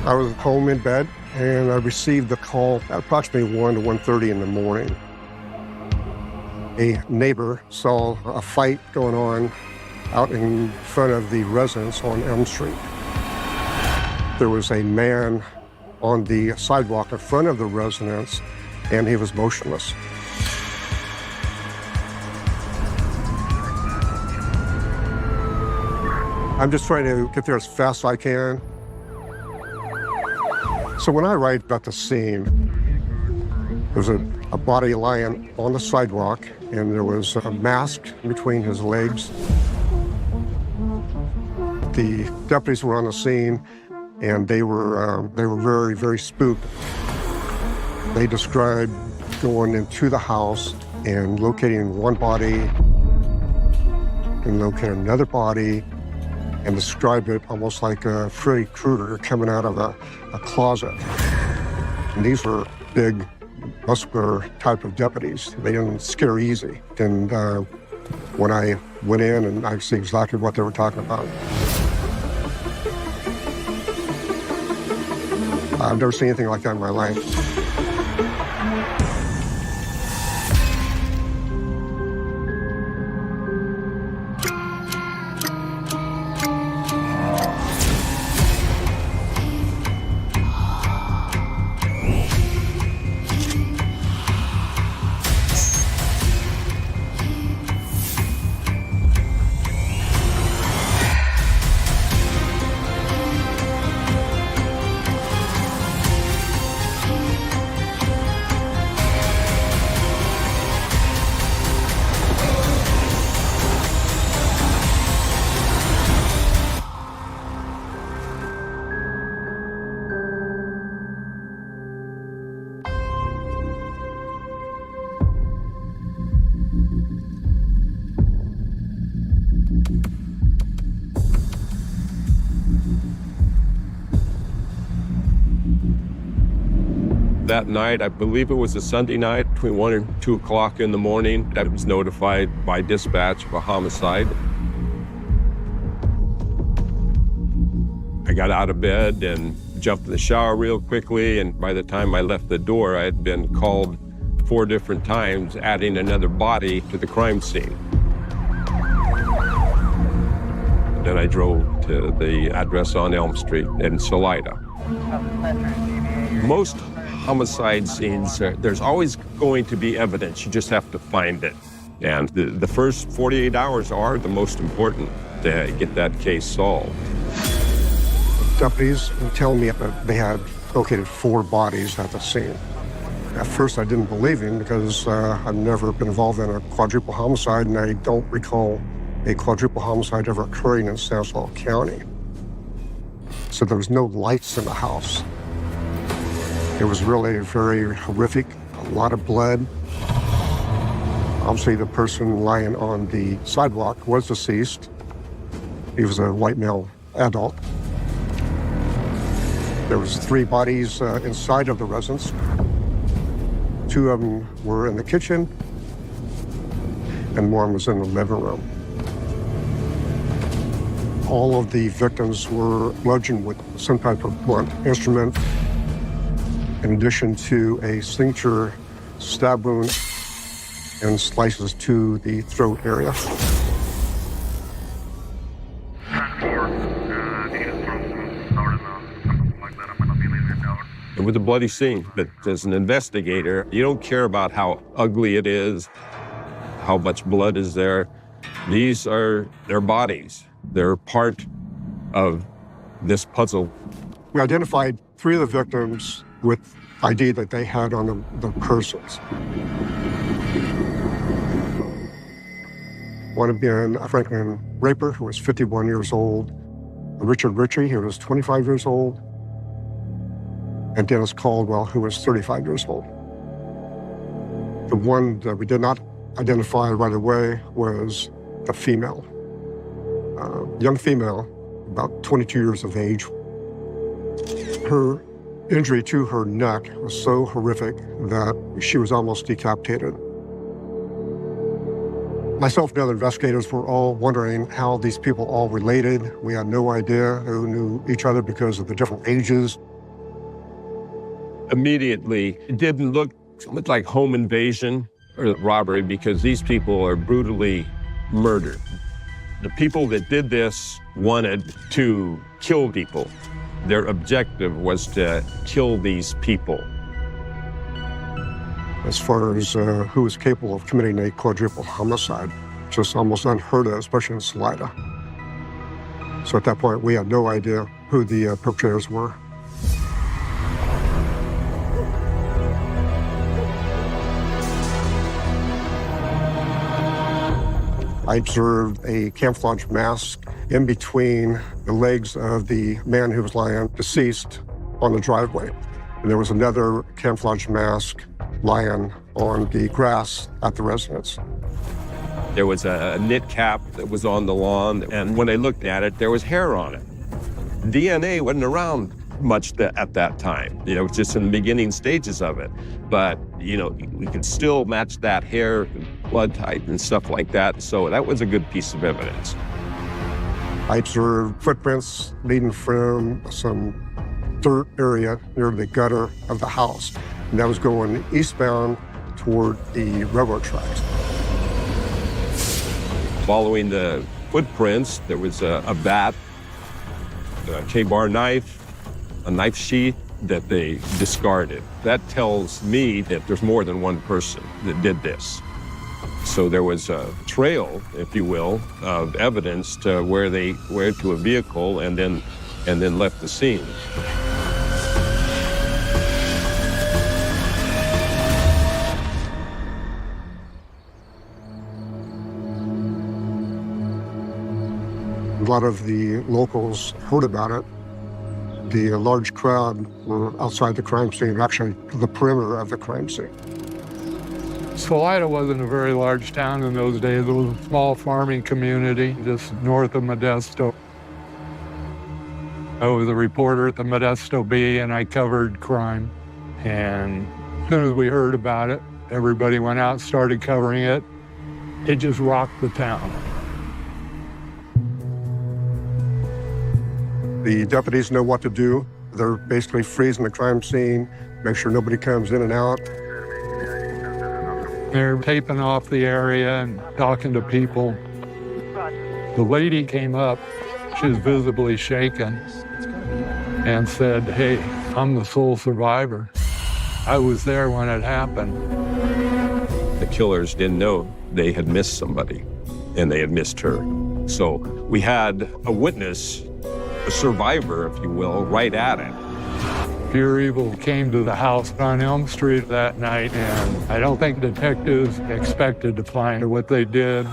I was home in bed, and I received the call at approximately 1 to 1:30 in the morning. A neighbor saw a fight going on out in front of the residence on Elm Street. There was a man on the sidewalk in front of the residence, and he was motionless. I'm just trying to get there as fast as I can. So when I arrived at the scene, there was a body lying on the sidewalk, and there was a mask between his legs. The deputies were on the scene, and they were very, very spooked. They described going into the house and locating one body and locating another body, and described it almost like a Freddy Krueger coming out of a closet. And these were big, muscular type of deputies. They didn't scare easy. And when I went in, and I see exactly what they were talking about. I've never seen anything like that in my life. That night, I believe it was a Sunday night, between 1 and 2 o'clock in the morning, I was notified by dispatch of a homicide. I got out of bed and jumped in the shower real quickly, and by the time I left the door, I had been called 4 different times, adding another body to the crime scene. Then I drove to the address on Elm Street in Salida. Most homicide scenes, there's always going to be evidence. You just have to find it. And the first 48 hours are the most important to get that case solved. Deputies were telling me that they had located 4 bodies at the scene. At first, I didn't believe him because I've never been involved in a quadruple homicide, and I don't recall a quadruple homicide ever occurring in Stanislaus County. So there was no lights in the house. It was really very horrific, a lot of blood. Obviously, the person lying on the sidewalk was deceased. He was a white male adult. There was 3 bodies inside of the residence. 2 of them were in the kitchen, and one was in the living room. All of the victims were bludgeoned with some type of blunt instrument, in addition to a signature stab wound and slices to the throat area. It was a bloody scene, but as an investigator, you don't care about how ugly it is, how much blood is there. These are their bodies. They're part of this puzzle. We identified 3 of the victims with ID that they had on the persons. One had been a Franklin Raper, who was 51 years old, Richard Ritchie, who was 25 years old, and Dennis Caldwell, who was 35 years old. The one that we did not identify right away was a female, young female, about 22 years of age. Her injury to her neck was so horrific that she was almost decapitated. Myself and other investigators were all wondering how these people all related. We had no idea who knew each other because of the different ages. immediately, it didn't look like home invasion or robbery because these people are brutally murdered. The people that did this wanted to kill people. Their objective was to kill these people. As far as who was capable of committing a quadruple homicide, just almost unheard of, especially in Salida. So at that point, we had no idea who the perpetrators were. I observed a camouflage mask in between the legs of the man who was lying deceased on the driveway. And there was another camouflage mask lying on the grass at the residence. There was a knit cap that was on the lawn, and when I looked at it, there was hair on it. DNA wasn't around much at that time. It was just in the beginning stages of it. But, we could still match that hair, blood type, and stuff like that. So that was a good piece of evidence. I observed footprints leading from some dirt area near the gutter of the house. And that was going eastbound toward the railroad tracks. Following the footprints, there was a bat, a K-bar knife, a knife sheath that they discarded. That tells me that there's more than one person that did this. So there was a trail, if you will, of evidence to where they went to a vehicle and then left the scene. A lot of the locals heard about it. The large crowd were outside the crime scene, actually the perimeter of the crime scene. Salida wasn't a very large town in those days. It was a small farming community just north of Modesto. I was a reporter at the Modesto Bee, and I covered crime. And as soon as we heard about it, everybody went out, started covering it. It just rocked the town. The deputies know what to do. They're basically freezing the crime scene, make sure nobody comes in and out. They're taping off the area and talking to people. The lady came up, she was visibly shaken, and said, "Hey, I'm the sole survivor. I was there when it happened." The killers didn't know they had missed somebody, and they had missed her. So we had a witness, a survivor, if you will, right at it. Pure evil came to the house on Elm Street that night, and I don't think detectives expected to find what they did.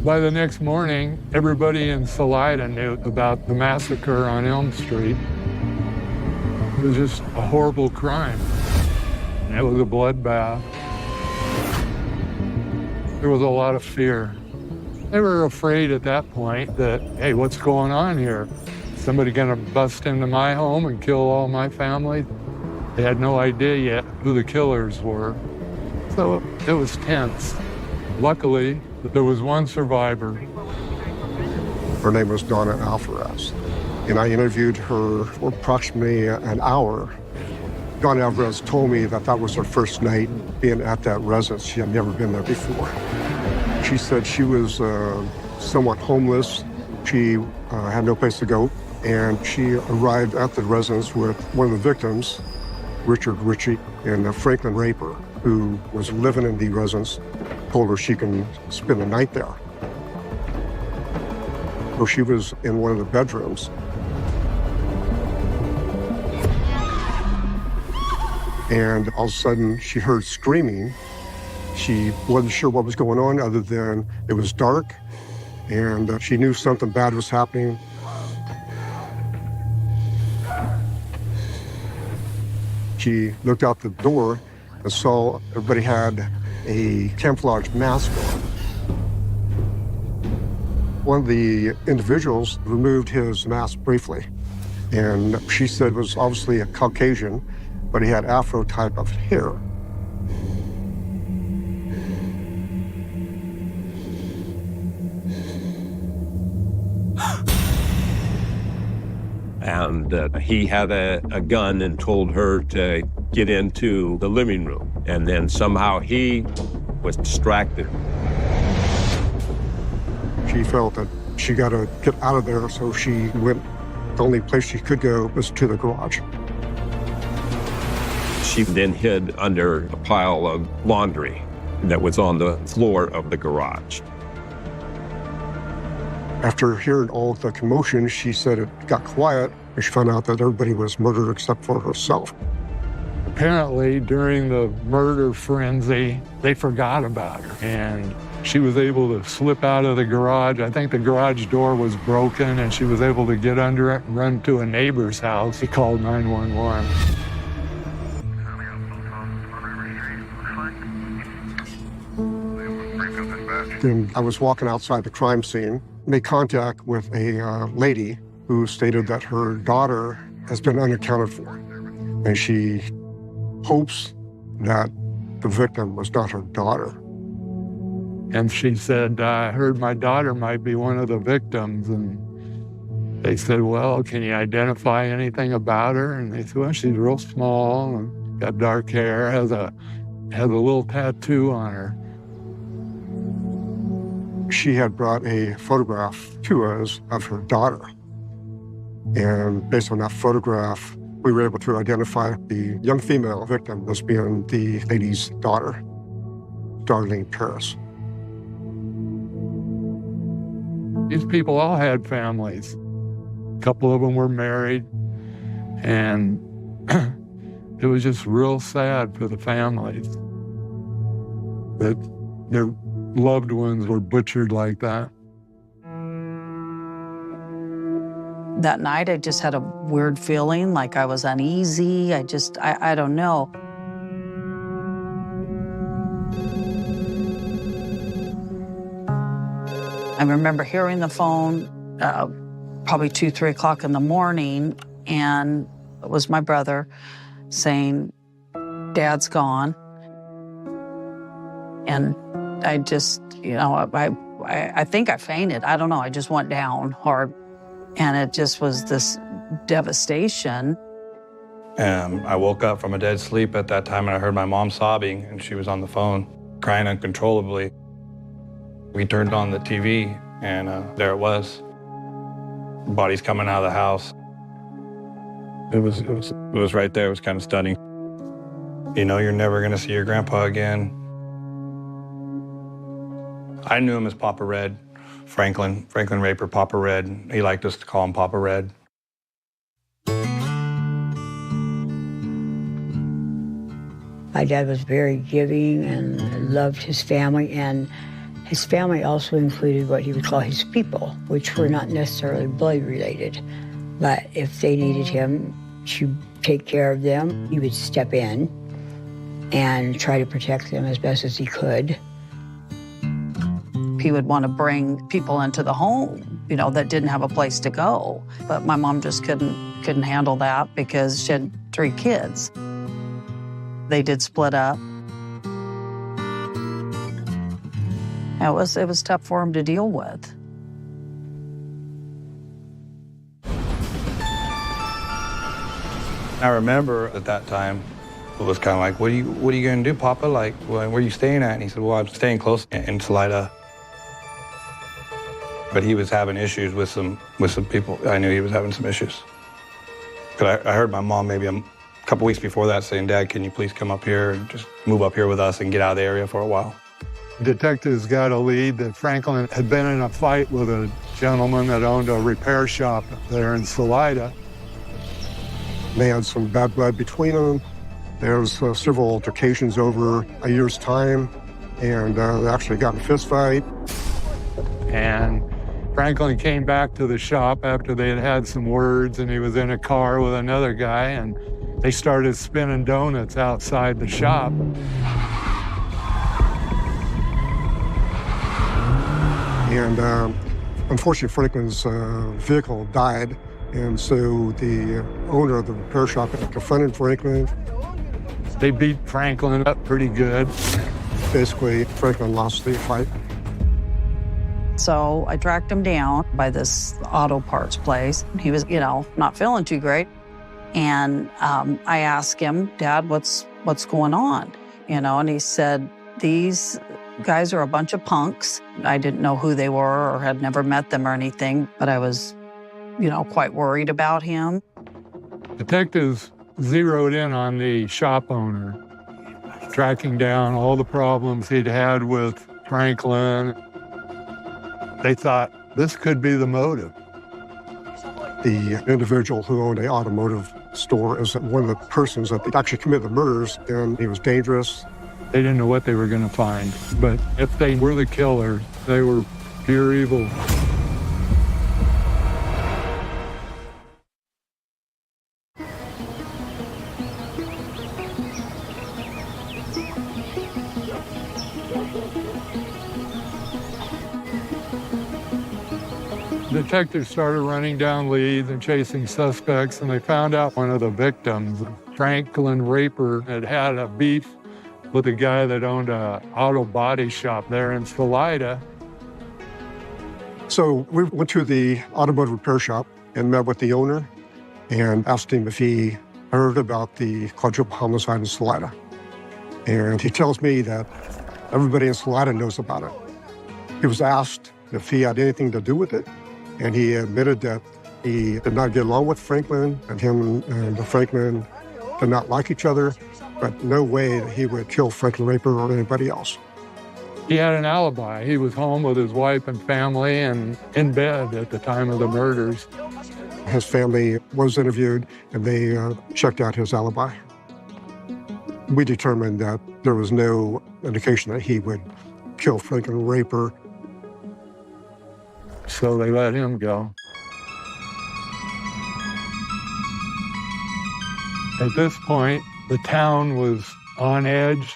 By the next morning, everybody in Salida knew about the massacre on Elm Street. It was just a horrible crime. It was a bloodbath. There was a lot of fear. They were afraid at that point that, hey, what's going on here? Somebody gonna bust into my home and kill all my family? They had no idea yet who the killers were. So it was tense. Luckily, there was one survivor. Her name was Donna Alvarez, and I interviewed her for approximately an hour. Donna Alvarez told me that was her first night being at that residence. She had never been there before. She said she was somewhat homeless. She had no place to go, and she arrived at the residence with one of the victims, Richard Ritchie, and a Franklin Raper, who was living in the residence, told her she can spend the night there. So she was in one of the bedrooms. And all of a sudden, she heard screaming. She wasn't sure what was going on other than it was dark, and she knew something bad was happening. She looked out the door and saw everybody had a camouflage mask on. One of the individuals removed his mask briefly, And she said was obviously a Caucasian, but he had Afro type of hair. And he had a gun and told her to get into the living room. And then somehow he was distracted. She felt that she got to get out of there, so she went, the only place she could go was to the garage. She then hid under a pile of laundry that was on the floor of the garage. After hearing all the commotion, she said it got quiet, and she found out that everybody was murdered except for herself. Apparently, during the murder frenzy, they forgot about her, and she was able to slip out of the garage. I think the garage door was broken, and she was able to get under it and run to a neighbor's house. He called 911. Then I was walking outside the crime scene, made contact with a lady who stated that her daughter has been unaccounted for, and she hopes that the victim was not her daughter. And she said, I heard my daughter might be one of the victims. And they said, well, can you identify anything about her? And they said, well, she's real small and got dark hair, has a little tattoo on her. She had brought a photograph to us of her daughter. And based on that photograph, we were able to identify the young female victim as being the lady's daughter, Darlene Paris. These people all had families. A couple of them were married, and it was just real sad for the families that their loved ones were butchered like that. That night, I just had a weird feeling, like I was uneasy. I don't know. I remember hearing the phone probably 2, 3 o'clock in the morning, and it was my brother saying, Dad's gone. And I just, I think I fainted. I don't know, I just went down hard. And it just was this devastation. I woke up from a dead sleep at that time, and I heard my mom sobbing, and she was on the phone, crying uncontrollably. We turned on the TV, and there it was. Bodies coming out of the house. It was right there. It was kind of stunning. You know, you're never going to see your grandpa again. I knew him as Papa Red. Franklin Raper, Papa Red. He liked us to call him Papa Red. My dad was very giving and loved his family, and his family also included what he would call his people, which were not necessarily blood related. But if they needed him to take care of them, he would step in and try to protect them as best as he could. He would want to bring people into the home, that didn't have a place to go. But my mom just couldn't handle that because she had 3 kids. They did split up. It was tough for him to deal with. I remember at that time, it was kind of like, what are you going to do, Papa? Like, where are you staying at? And he said, well, I'm staying close in Salida. But he was having issues with some people. I knew he was having some issues. But I heard my mom maybe a couple weeks before that saying, Dad, can you please come up here and just move up here with us and get out of the area for a while? Detectives got a lead that Franklin had been in a fight with a gentleman that owned a repair shop there in Salida. They had some bad blood between them. There was several altercations over a year's time, and they actually got in a fist fight. And Franklin came back to the shop after they had had some words, and he was in a car with another guy, and they started spinning donuts outside the shop. And unfortunately, Franklin's vehicle died And so the owner of the repair shop confronted Franklin. They beat Franklin up pretty good. Basically, Franklin lost the fight. So I tracked him down by this auto parts place. He was, not feeling too great. And I asked him, Dad, what's going on? And he said, these guys are a bunch of punks. I didn't know who they were or had never met them or anything, but I was, quite worried about him. Detectives zeroed in on the shop owner, tracking down all the problems he'd had with Franklin. They thought this could be the motive. The individual who owned an automotive store is one of the persons that actually committed the murders, and he was dangerous. They didn't know what they were going to find, but if they were the killers, they were pure evil. Detectives started running down leads and chasing suspects, and they found out one of the victims, Franklin Raper, had had a beef with a guy that owned an auto body shop there in Salida. So we went to the automotive repair shop and met with the owner and asked him if he heard about the quadruple homicide in Salida. And he tells me that everybody in Salida knows about it. He was asked if he had anything to do with it, and he admitted that he did not get along with Franklin, and him and Franklin did not like each other, but no way that he would kill Franklin Raper or anybody else. He had an alibi. He was home with his wife and family and in bed at the time of the murders. His family was interviewed, and they checked out his alibi. We determined that there was no indication that he would kill Franklin Raper. So they let him go. At this point, the town was on edge.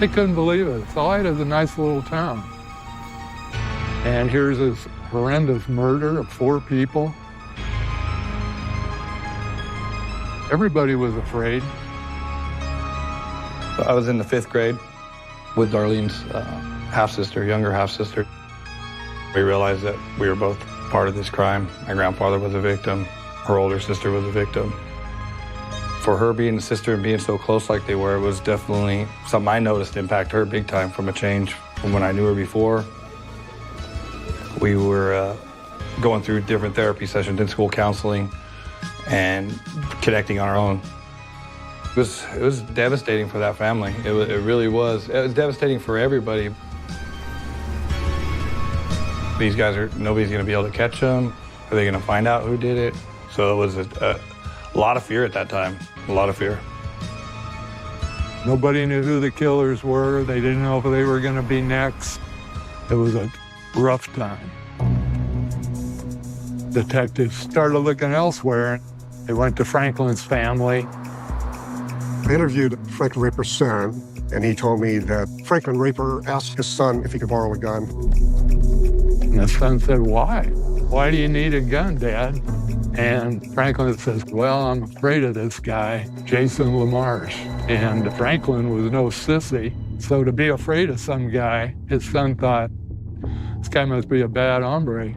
They couldn't believe it. Salida's a nice little town. And here's this horrendous murder of 4 people. Everybody was afraid. I was in the 5th grade with Darlene's half-sister, younger half-sister. We realized that we were both part of this crime. My grandfather was a victim. Her older sister was a victim. For her being a sister and being so close like they were, it was definitely something I noticed impact her big time from a change from when I knew her before. We were going through different therapy sessions in school counseling and connecting on our own. It was devastating for that family. It really was. It was devastating for everybody. These guys nobody's gonna be able to catch them. Are they gonna find out who did it? So it was a lot of fear at that time, a lot of fear. Nobody knew who the killers were. They didn't know if they were gonna be next. It was a rough time. Detectives started looking elsewhere. They went to Franklin's family. I interviewed Franklin Raper's son, and he told me that Franklin Raper asked his son if he could borrow a gun. And the son said, why? Why do you need a gun, Dad? And Franklin says, well, I'm afraid of this guy, Jason LaMarche. And Franklin was no sissy. So to be afraid of some guy, his son thought, this guy must be a bad hombre.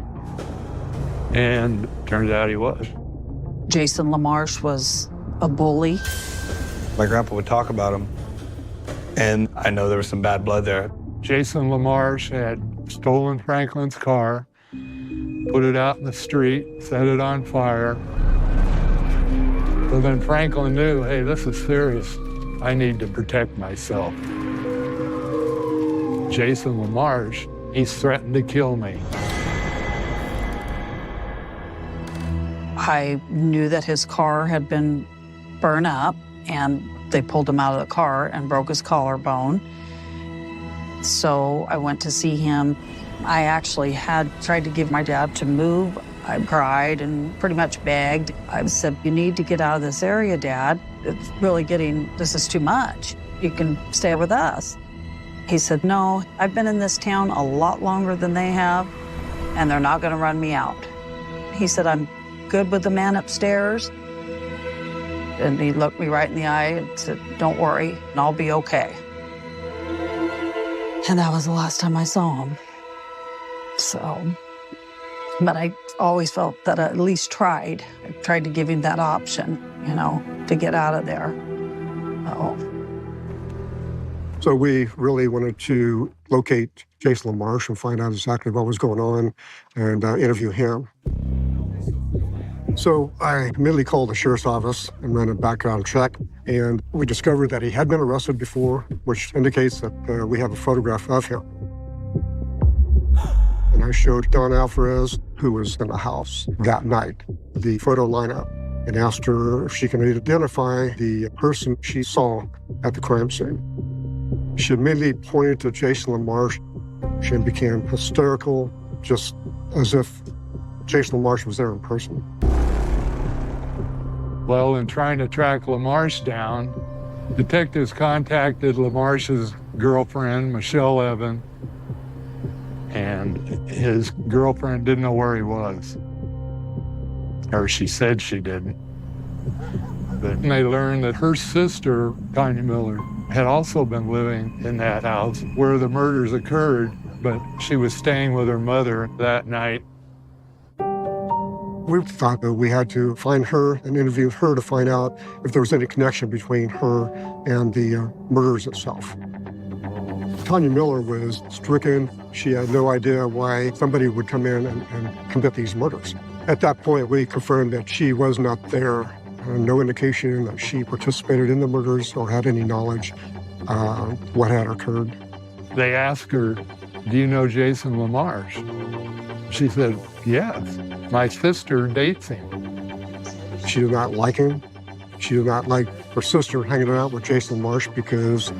And turns out he was. Jason LaMarche was a bully. My grandpa would talk about him, and I know there was some bad blood there. Jason LaMarche had stolen Franklin's car, put it out in the street, set it on fire. So then Franklin knew, hey, this is serious. I need to protect myself. Jason LaMarche, he's threatened to kill me. I knew that his car had been burned up, and they pulled him out of the car and broke his collarbone. So I went to see him. I actually had tried to give my dad to move. I cried and pretty much begged. I said, you need to get out of this area, Dad. It's really this is too much. You can stay with us. He said, no, I've been in this town a lot longer than they have, and they're not gonna run me out. He said, I'm good with the man upstairs. And he looked me right in the eye and said, don't worry, I'll be okay. And that was the last time I saw him. So, but I always felt that I at least tried. I tried to give him that option, you know, to get out of there. Oh. So we really wanted to locate Jason LaMarche and find out exactly what was going on and interview him. So I immediately called the sheriff's office and ran a background check, and we discovered that he had been arrested before, which indicates that we have a photograph of him. And I showed Dawn Alvarez, who was in the house that night, the photo lineup, and asked her if she can identify the person she saw at the crime scene. She immediately pointed to Jason LaMarche. She became hysterical, just as if Jason LaMarche was there in person. Well, in trying to track LaMarche down, detectives contacted LaMarche's girlfriend, Michelle Evan, and his girlfriend didn't know where he was. Or she said she didn't. But they learned that her sister, Tanya Miller, had also been living in that house where the murders occurred, but she was staying with her mother that night. We thought that we had to find her and interview her to find out if there was any connection between her and the murders itself. Tanya Miller was stricken. She had no idea why somebody would come in and commit these murders. At that point, we confirmed that she was not there. No indication that she participated in the murders or had any knowledge what had occurred. They asked her, do you know Jason LaMarche? She said, yes, my sister dates him. She did not like him. She did not like her sister hanging out with Jason LaMarche because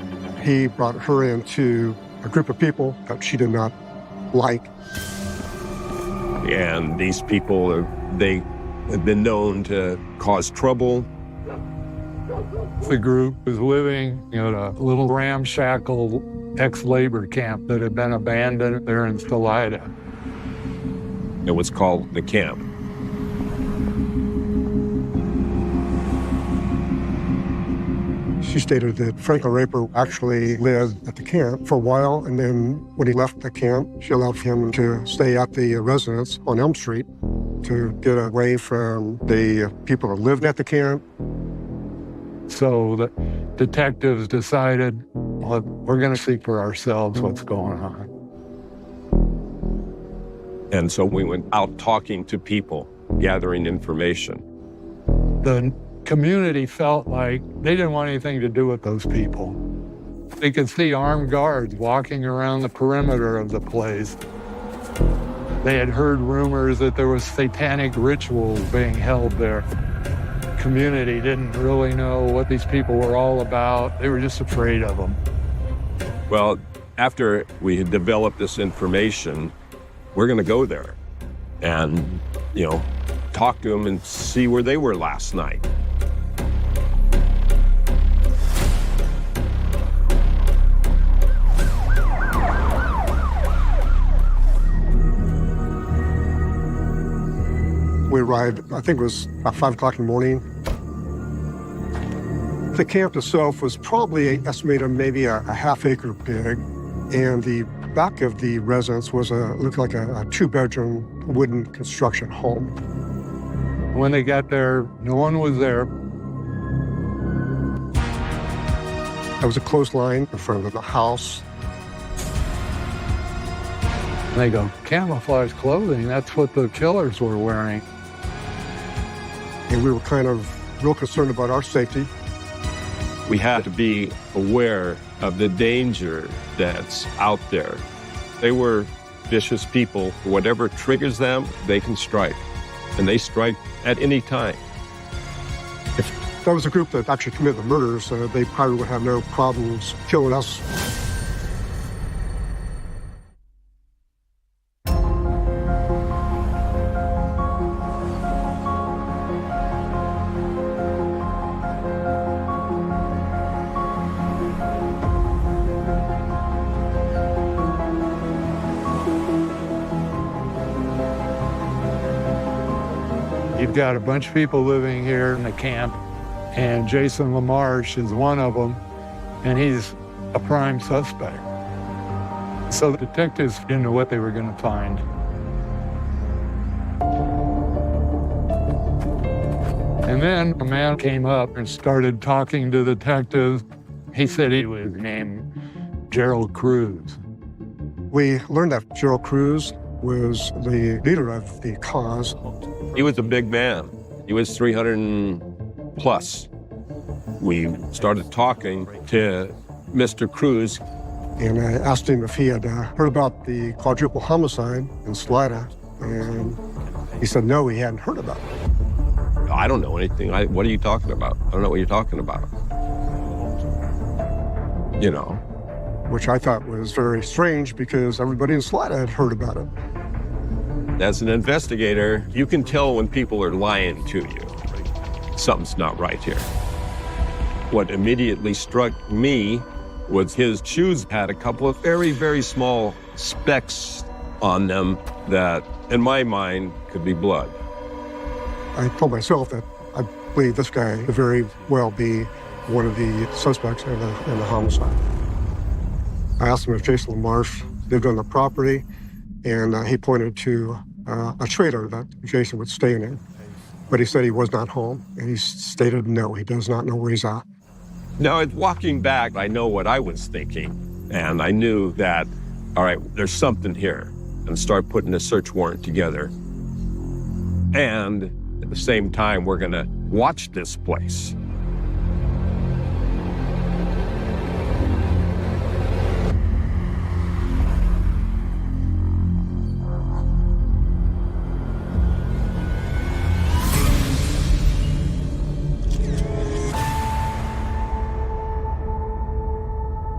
he brought her into a group of people that she did not like. And these people, they have been known to cause trouble. The group was living in a little ramshackle ex-labor camp that had been abandoned there in Salida. It was called the camp. She stated that Franklin Raper actually lived at the camp for a while, and then when he left the camp, she allowed him to stay at the residence on Elm Street to get away from the people that lived at the camp. So the detectives decided, well, we're going to see for ourselves what's going on. And so we went out talking to people, gathering information. The community felt like they didn't want anything to do with those people. They could see armed guards walking around the perimeter of the place. They had heard rumors that there was satanic rituals being held there. The community didn't really know what these people were all about. They were just afraid of them. Well, after we had developed this information, we're going to go there and, talk to them and see where they were last night. We arrived, I think it was about 5 o'clock in the morning. The camp itself was probably estimated maybe a half-acre big, and the back of the residence was looked like a 2-bedroom wooden construction home. When they got there, no one was there. There was a clothesline in front of the house. And they go, camouflage clothing, that's what the killers were wearing. And we were kind of real concerned about our safety. We had to be aware of the danger that's out there. They were vicious people. Whatever triggers them, they can strike. And they strike at any time. If that was a group that actually committed the murders, they probably would have no problems killing us. You've got a bunch of people living here in the camp, and Jason LaMarche is one of them, and he's a prime suspect. So the detectives didn't know what they were going to find. And then a man came up and started talking to the detectives. He said he was named Gerald Cruz. We learned that Gerald Cruz was the leader of the cause. He was a big man. He was 300 and plus. We started talking to Mr. Cruz. And I asked him if he had heard about the quadruple homicide in Salida, and he said no, he hadn't heard about it. I don't know anything. What are you talking about? I don't know what you're talking about. You know. Which I thought was very strange because everybody in Salida had heard about it. As an investigator, you can tell when people are lying to you. Something's not right here. What immediately struck me was his shoes had a couple of very, very small specks on them that, in my mind, could be blood. I told myself that I believe this guy could very well be one of the suspects in the homicide. I asked him if Jason LaMarche lived on the property, and he pointed to a trailer that Jason would stay in. But he said he was not home, and he stated no, he does not know where he's at. Now, walking back, I know what I was thinking, and I knew that, all right, there's something here, and start putting a search warrant together. And at the same time, we're going to watch this place.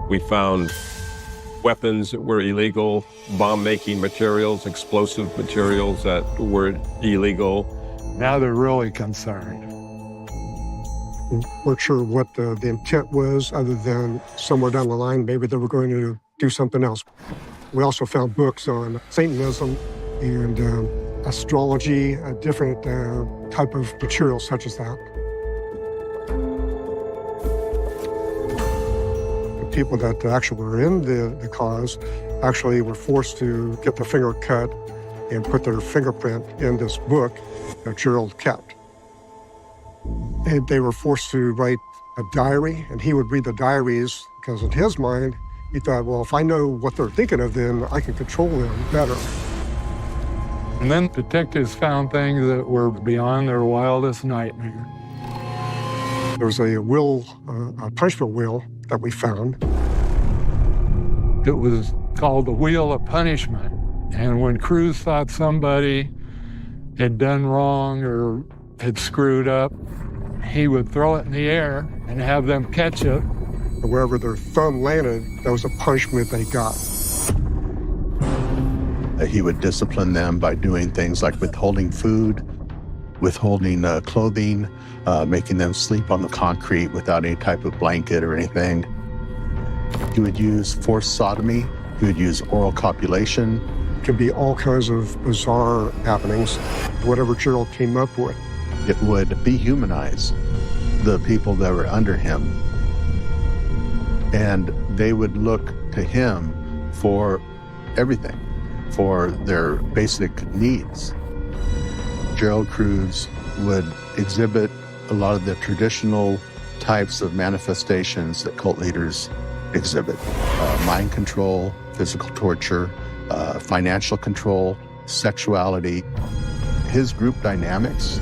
We found weapons that were illegal, bomb-making materials, explosive materials that were illegal. Now they're really concerned. We weren't sure what the intent was, other than somewhere down the line, maybe they were going to do something else. We also found books on Satanism and astrology, a different type of material such as that. People that actually were in the cause actually were forced to get their finger cut and put their fingerprint in this book that Gerald kept. And they were forced to write a diary, and he would read the diaries because in his mind, he thought, well, if I know what they're thinking of, then I can control them better. And then detectives found things that were beyond their wildest nightmare. There was a will, a punishment wheel that we found. It was called the Wheel of Punishment. And when Cruz thought somebody had done wrong or had screwed up, he would throw it in the air and have them catch it. Wherever their thumb landed, that was a punishment they got. He would discipline them by doing things like withholding food, withholding clothing, making them sleep on the concrete without any type of blanket or anything. He would use forced sodomy. He would use oral copulation. It could be all kinds of bizarre happenings, whatever Gerald came up with. It would dehumanize the people that were under him. And they would look to him for everything, for their basic needs. Gerald Cruz would exhibit a lot of the traditional types of manifestations that cult leaders exhibit. Mind control, physical torture, financial control, sexuality. His group dynamics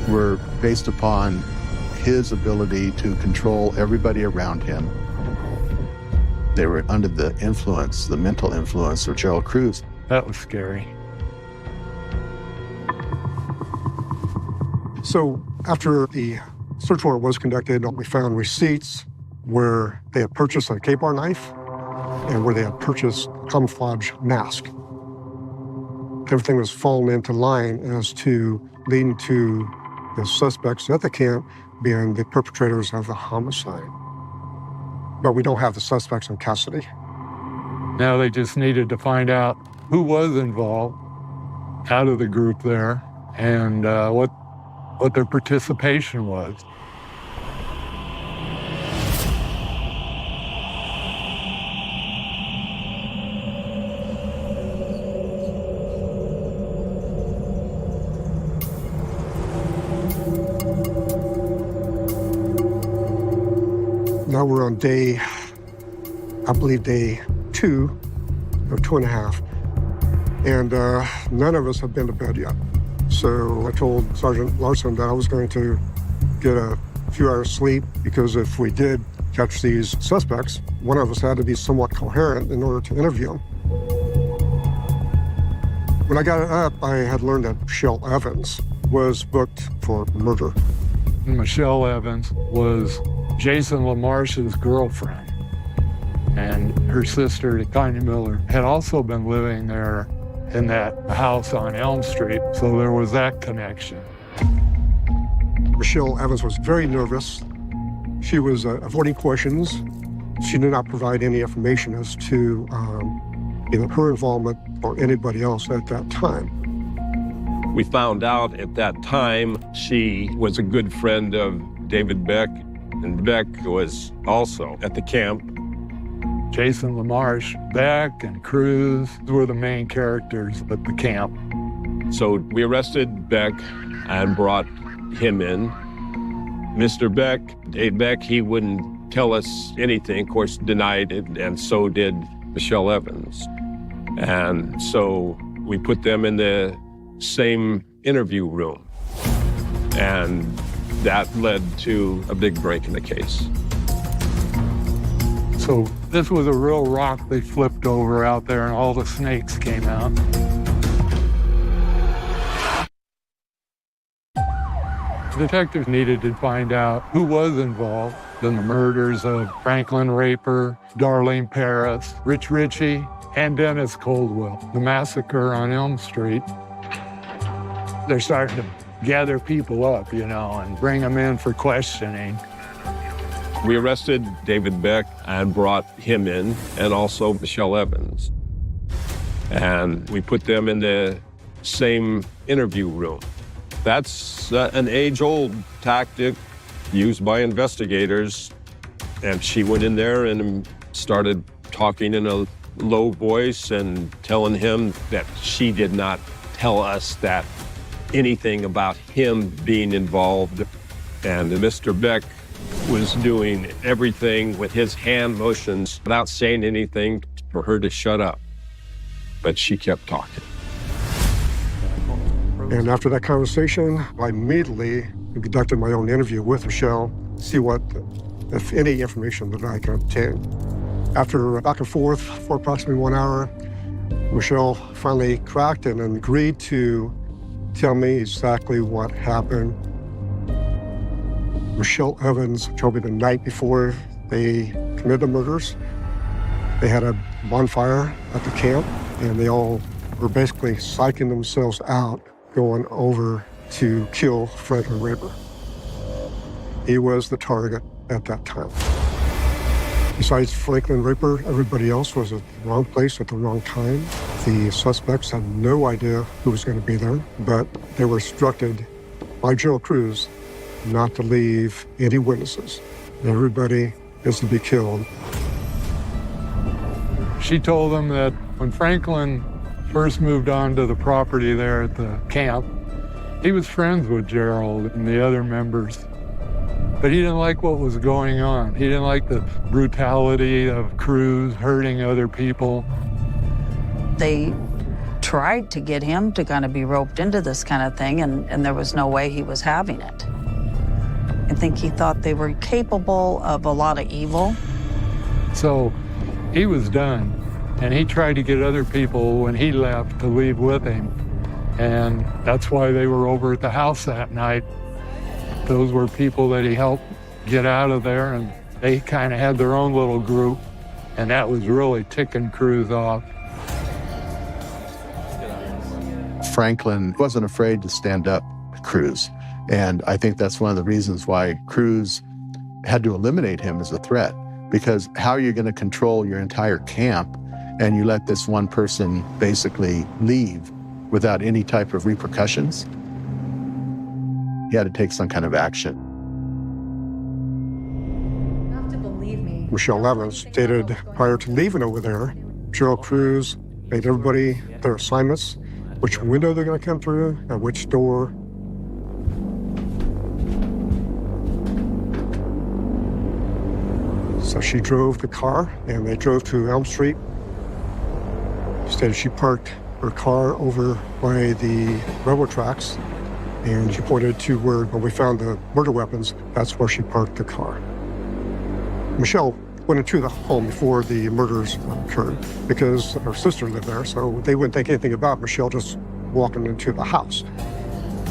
were based upon his ability to control everybody around him. They were under the influence, the mental influence of Gerald Cruz. That was scary. So after the search warrant was conducted, we found receipts where they had purchased a K-bar knife and where they had purchased a camouflage mask. Everything was falling into line as to leading to the suspects at the camp being the perpetrators of the homicide. But we don't have the suspects in custody. Now they just needed to find out who was involved out of the group there and what what their participation was. Now we're on day, I believe day 2 or 2.5, and none of us have been to bed yet. So I told Sergeant Larson that I was going to get a few hours sleep, because if we did catch these suspects, one of us had to be somewhat coherent in order to interview them. When I got up, I had learned that Michelle Evans was booked for murder. Michelle Evans was Jason LaMarche's girlfriend, and her sister, Tanya Miller, had also been living there in that house on Elm Street, so there was that connection. Michelle Evans was very nervous. She was avoiding questions. She did not provide any information as to either her involvement or anybody else at that time. We found out at that time she was a good friend of David Beck, and Beck was also at the camp. Jason LaMarche, Beck, and Cruz were the main characters at the camp. So we arrested Beck and brought him in. Mr. Beck, Dave Beck, he wouldn't tell us anything, of course, denied it, and so did Michelle Evans. And so we put them in the same interview room, and that led to a big break in the case. So this was a real rock they flipped over out there, and all the snakes came out. Detectives needed to find out who was involved in the murders of Franklin Raper, Darlene Paris, Rich Ritchie, and Dennis Coldwell. The massacre on Elm Street. They're starting to gather people up, and bring them in for questioning. We arrested David Beck and brought him in, and also Michelle Evans. And we put them in the same interview room. That's an age-old tactic used by investigators. And she went in there and started talking in a low voice and telling him that she did not tell us that anything about him being involved. And Mr. Beck was doing everything with his hand motions without saying anything for her to shut up. But she kept talking. And after that conversation, I immediately conducted my own interview with Michelle, see what, if any, information that I could obtain. After back and forth for approximately 1 hour, Michelle finally cracked it and agreed to tell me exactly what happened. Michelle Evans told me the night before they committed the murders, they had a bonfire at the camp, and they all were basically psyching themselves out going over to kill Franklin Raper. He was the target at that time. Besides Franklin Raper, everybody else was at the wrong place at the wrong time. The suspects had no idea who was going to be there, but they were instructed by Gerald Cruz not to leave any witnesses. Everybody is to be killed. She told them that when Franklin first moved onto the property there at the camp, he was friends with Gerald and the other members. But he didn't like what was going on. He didn't like the brutality of Cruz hurting other people. They tried to get him to kind of be roped into this kind of thing, and there was no way he was having it. I think he thought they were capable of a lot of evil. So he was done, and he tried to get other people when he left to leave with him. And that's why they were over at the house that night. Those were people that he helped get out of there, and they kind of had their own little group, and that was really ticking Cruz off. Franklin wasn't afraid to stand up to Cruz, and I think that's one of the reasons why Cruz had to eliminate him as a threat, because how are you going to control your entire camp and you let this one person basically leave without any type of repercussions? He had to take some kind of action. You have to believe me. Michelle Evans stated prior to leaving over there, Gerald Cruz made everybody their assignments, which window they're going to come through, and which door. So she drove the car, and they drove to Elm Street. She stated she parked her car over by the railroad tracks, and she pointed to where, when we found the murder weapons, that's where she parked the car. Michelle went into the home before the murders occurred because her sister lived there, so they wouldn't think anything about Michelle just walking into the house.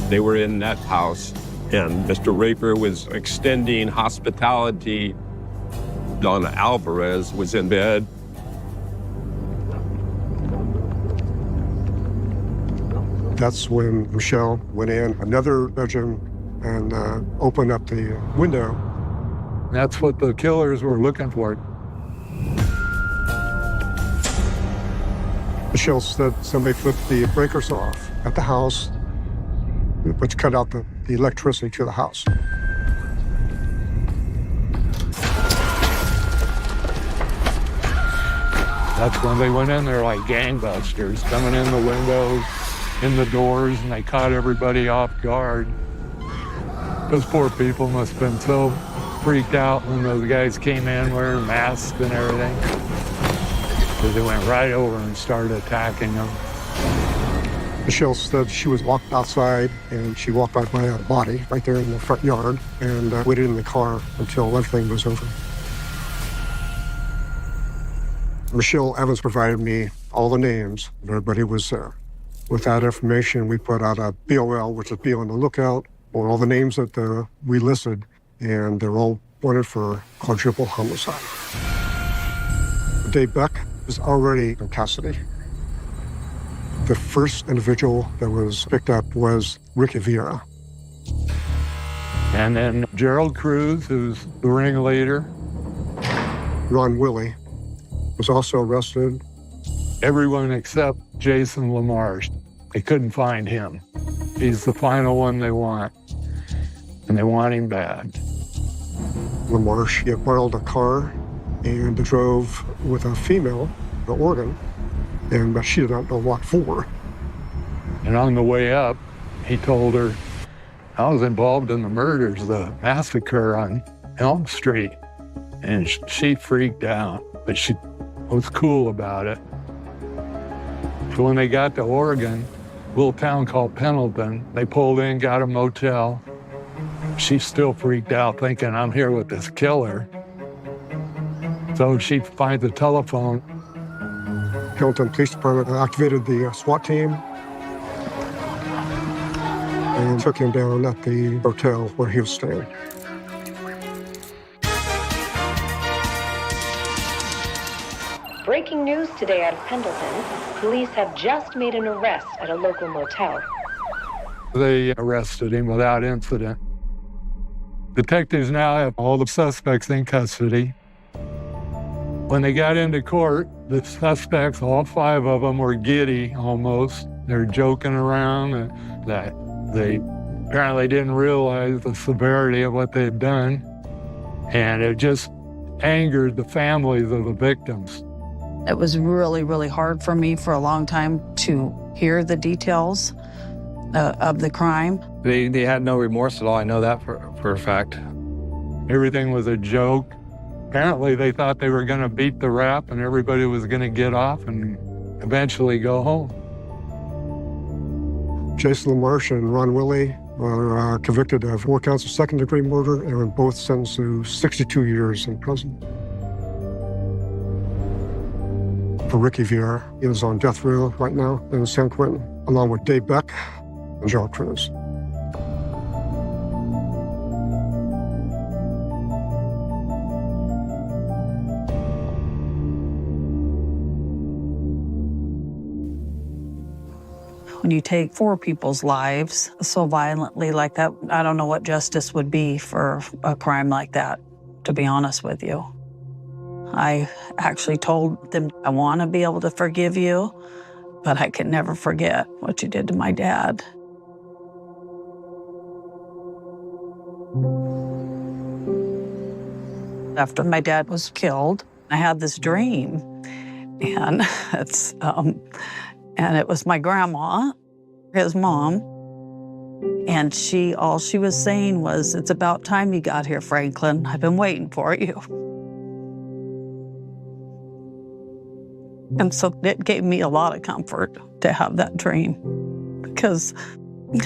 They were in that house, and Mr. Raper was extending hospitality. Donna Alvarez was in bed. That's when Michelle went in another bedroom and opened up the window. That's what the killers were looking for. Michelle said somebody flipped the breakers off at the house, which cut out the electricity to the house. That's when they went in there like gangbusters, coming in the windows, in the doors, and they caught everybody off guard. Those poor people must have been so freaked out when those guys came in wearing masks and everything. So they went right over and started attacking them. Michelle said she was walking outside, and she walked right by a body right there in the front yard and waited in the car until everything was over. Michelle Evans provided me all the names, and everybody was there. With that information, we put out a BOL, which is be on the lookout, for all the names that we listed, and they're all wanted for quadruple homicide. Dave Beck was already in custody. The first individual that was picked up was Ricky Vieira. And then Gerald Cruz, who's the ringleader. Ron Willie was also arrested. Everyone except Jason LaMarche. They couldn't find him. He's the final one they want, and they want him bad. LaMarche had borrowed a car and drove with a female to Oregon, and she did not know what for. And on the way up, he told her, I was involved in the murders, the massacre on Elm Street. And she freaked out, but she was cool about it. So when they got to Oregon, a little town called Pendleton, they pulled in, got a motel. She's still freaked out, thinking, I'm here with this killer. So she finds a telephone. Pendleton Police Department activated the SWAT team and took him down at the hotel where he was staying. Breaking news today out of Pendleton. Police have just made an arrest at a local motel. They arrested him without incident. Detectives now have all the suspects in custody. When they got into court, the suspects, all 5 of them, were giddy almost. They're joking around that they apparently didn't realize the severity of what they'd done. And it just angered the families of the victims. It was really, really hard for me for a long time to hear the details of the crime. They had no remorse at all. I know that for a fact. Everything was a joke. Apparently, they thought they were going to beat the rap and everybody was going to get off and eventually go home. Jason LaMarche and Ron Willie were convicted of 4 counts of second-degree murder and were both sentenced to 62 years in prison. For Ricky Vieira, he is on death row right now in San Quentin, along with Dave Beck and Gerald Cruz. When you take 4 people's lives so violently like that, I don't know what justice would be for a crime like that, to be honest with you. I actually told them, I want to be able to forgive you, but I can never forget what you did to my dad. After my dad was killed, I had this dream, and it was my grandma, his mom, and all she was saying was, "It's about time you got here, Franklin. I've been waiting for you." And so it gave me a lot of comfort to have that dream, because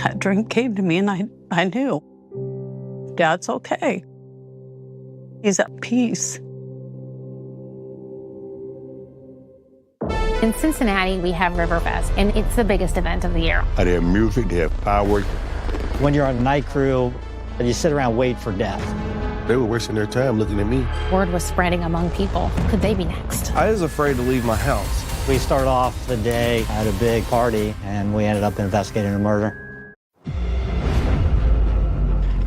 that dream came to me and I knew Dad's okay. He's at peace. In Cincinnati, we have Riverfest, and it's the biggest event of the year. They have music, they have fireworks. When you're on a night crew, you sit around waiting for death. They were wasting their time looking at me. Word was spreading among people. Could they be next? I was afraid to leave my house. We started off the day at a big party, and we ended up investigating a murder.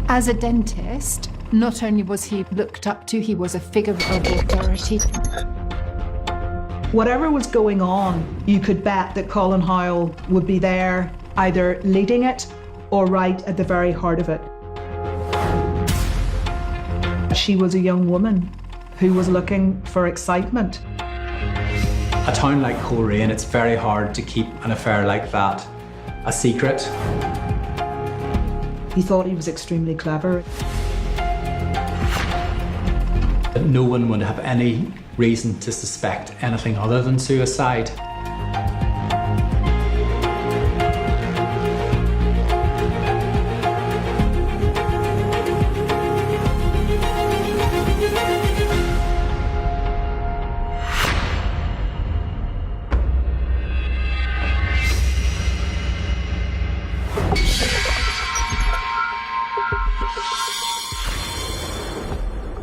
As a dentist, not only was he looked up to, he was a figure of authority. Whatever was going on, you could bet that Colin Howell would be there, either leading it or right at the very heart of it. She was a young woman who was looking for excitement. A town like Coleraine, it's very hard to keep an affair like that a secret. He thought he was extremely clever. That no one would have any reason to suspect anything other than suicide.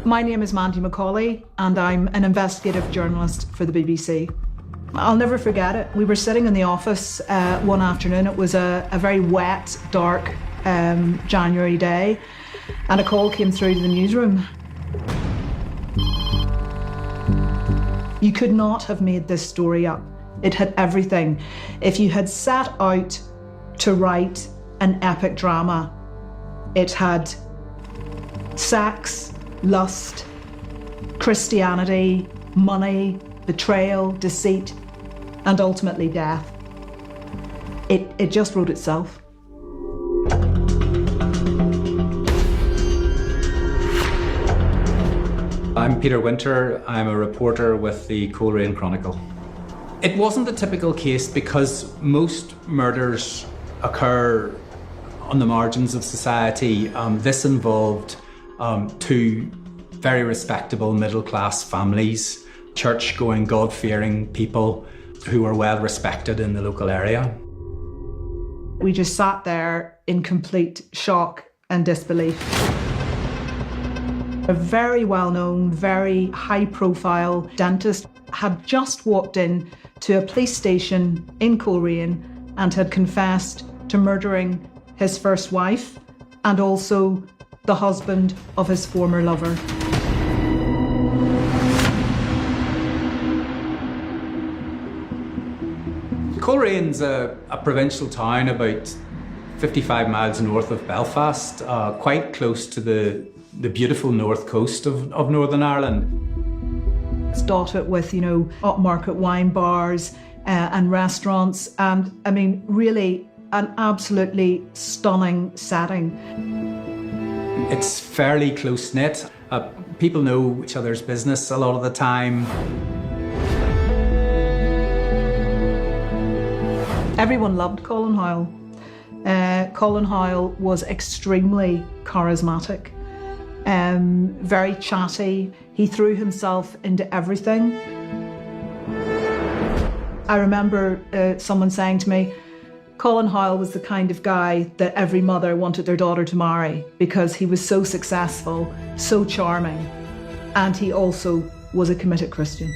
My name is Mandy McCauley, and I'm an investigative journalist for the BBC. I'll never forget it. We were sitting in the office one afternoon. It was a very wet, dark January day, and a call came through to the newsroom. You could not have made this story up. It had everything. If you had set out to write an epic drama, it had sex, lust, Christianity, money, betrayal, deceit, and ultimately death. It just wrote itself. I'm Peter Winter. I'm a reporter with the Coleraine Chronicle. It wasn't a typical case because most murders occur on the margins of society. This involved two very respectable middle-class families, church-going, God-fearing people who were well respected in the local area. We just sat there in complete shock and disbelief. A very well-known, very high-profile dentist had just walked in to a police station in Coleraine and had confessed to murdering his first wife and also the husband of his former lover. Colerane's a provincial town about 55 miles north of Belfast, quite close to the beautiful north coast of Northern Ireland. It's dotted with, upmarket wine bars and restaurants, and I mean, really an absolutely stunning setting. It's fairly close-knit. People know each other's business a lot of the time. Everyone loved Colin Howell. Colin Howell was extremely charismatic, very chatty. He threw himself into everything. I remember someone saying to me, Colin Howell was the kind of guy that every mother wanted their daughter to marry because he was so successful, so charming, and he also was a committed Christian.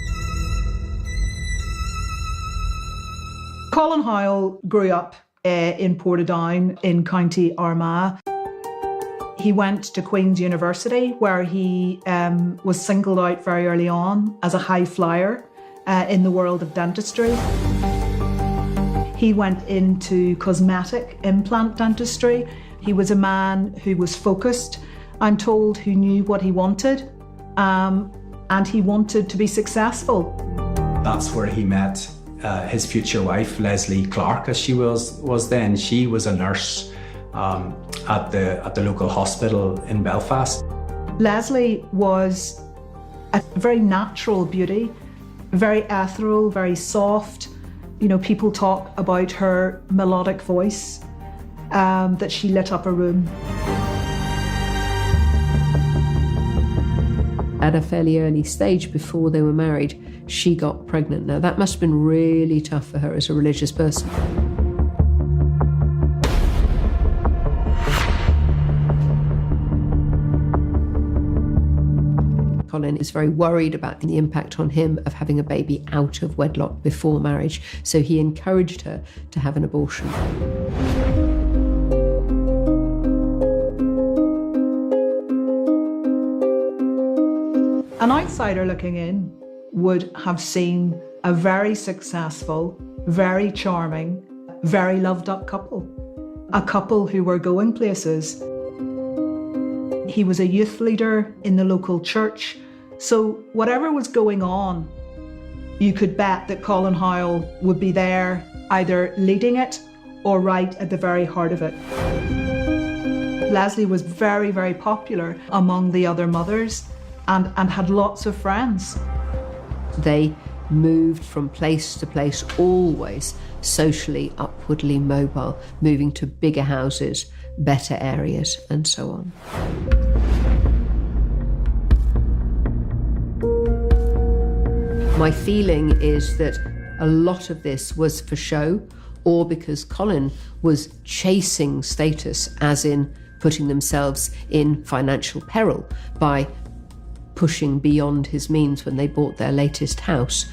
Colin Howell grew up in Portadown in County Armagh. He went to Queen's University, where he was singled out very early on as a high flyer in the world of dentistry. He went into cosmetic implant dentistry. He was a man who was focused, I'm told, who knew what he wanted and he wanted to be successful. That's where he met his future wife, Leslie Clark, as she was then. She was a nurse at the local hospital in Belfast. Leslie was a very natural beauty, very ethereal, very soft. You know, people talk about her melodic voice, that she lit up a room. At a fairly early stage before they were married, she got pregnant. Now, that must have been really tough for her as a religious person. Colin is very worried about the impact on him of having a baby out of wedlock before marriage, so he encouraged her to have an abortion. An outsider looking in would have seen a very successful, very charming, very loved up couple. A couple who were going places. He was a youth leader in the local church, so whatever was going on, you could bet that Colin Howell would be there, either leading it or right at the very heart of it. Leslie was very, very popular among the other mothers and had lots of friends. They moved from place to place, always socially, upwardly mobile, moving to bigger houses, better areas, and so on. My feeling is that a lot of this was for show, or because Colin was chasing status, as in putting themselves in financial peril by pushing beyond his means when they bought their latest house.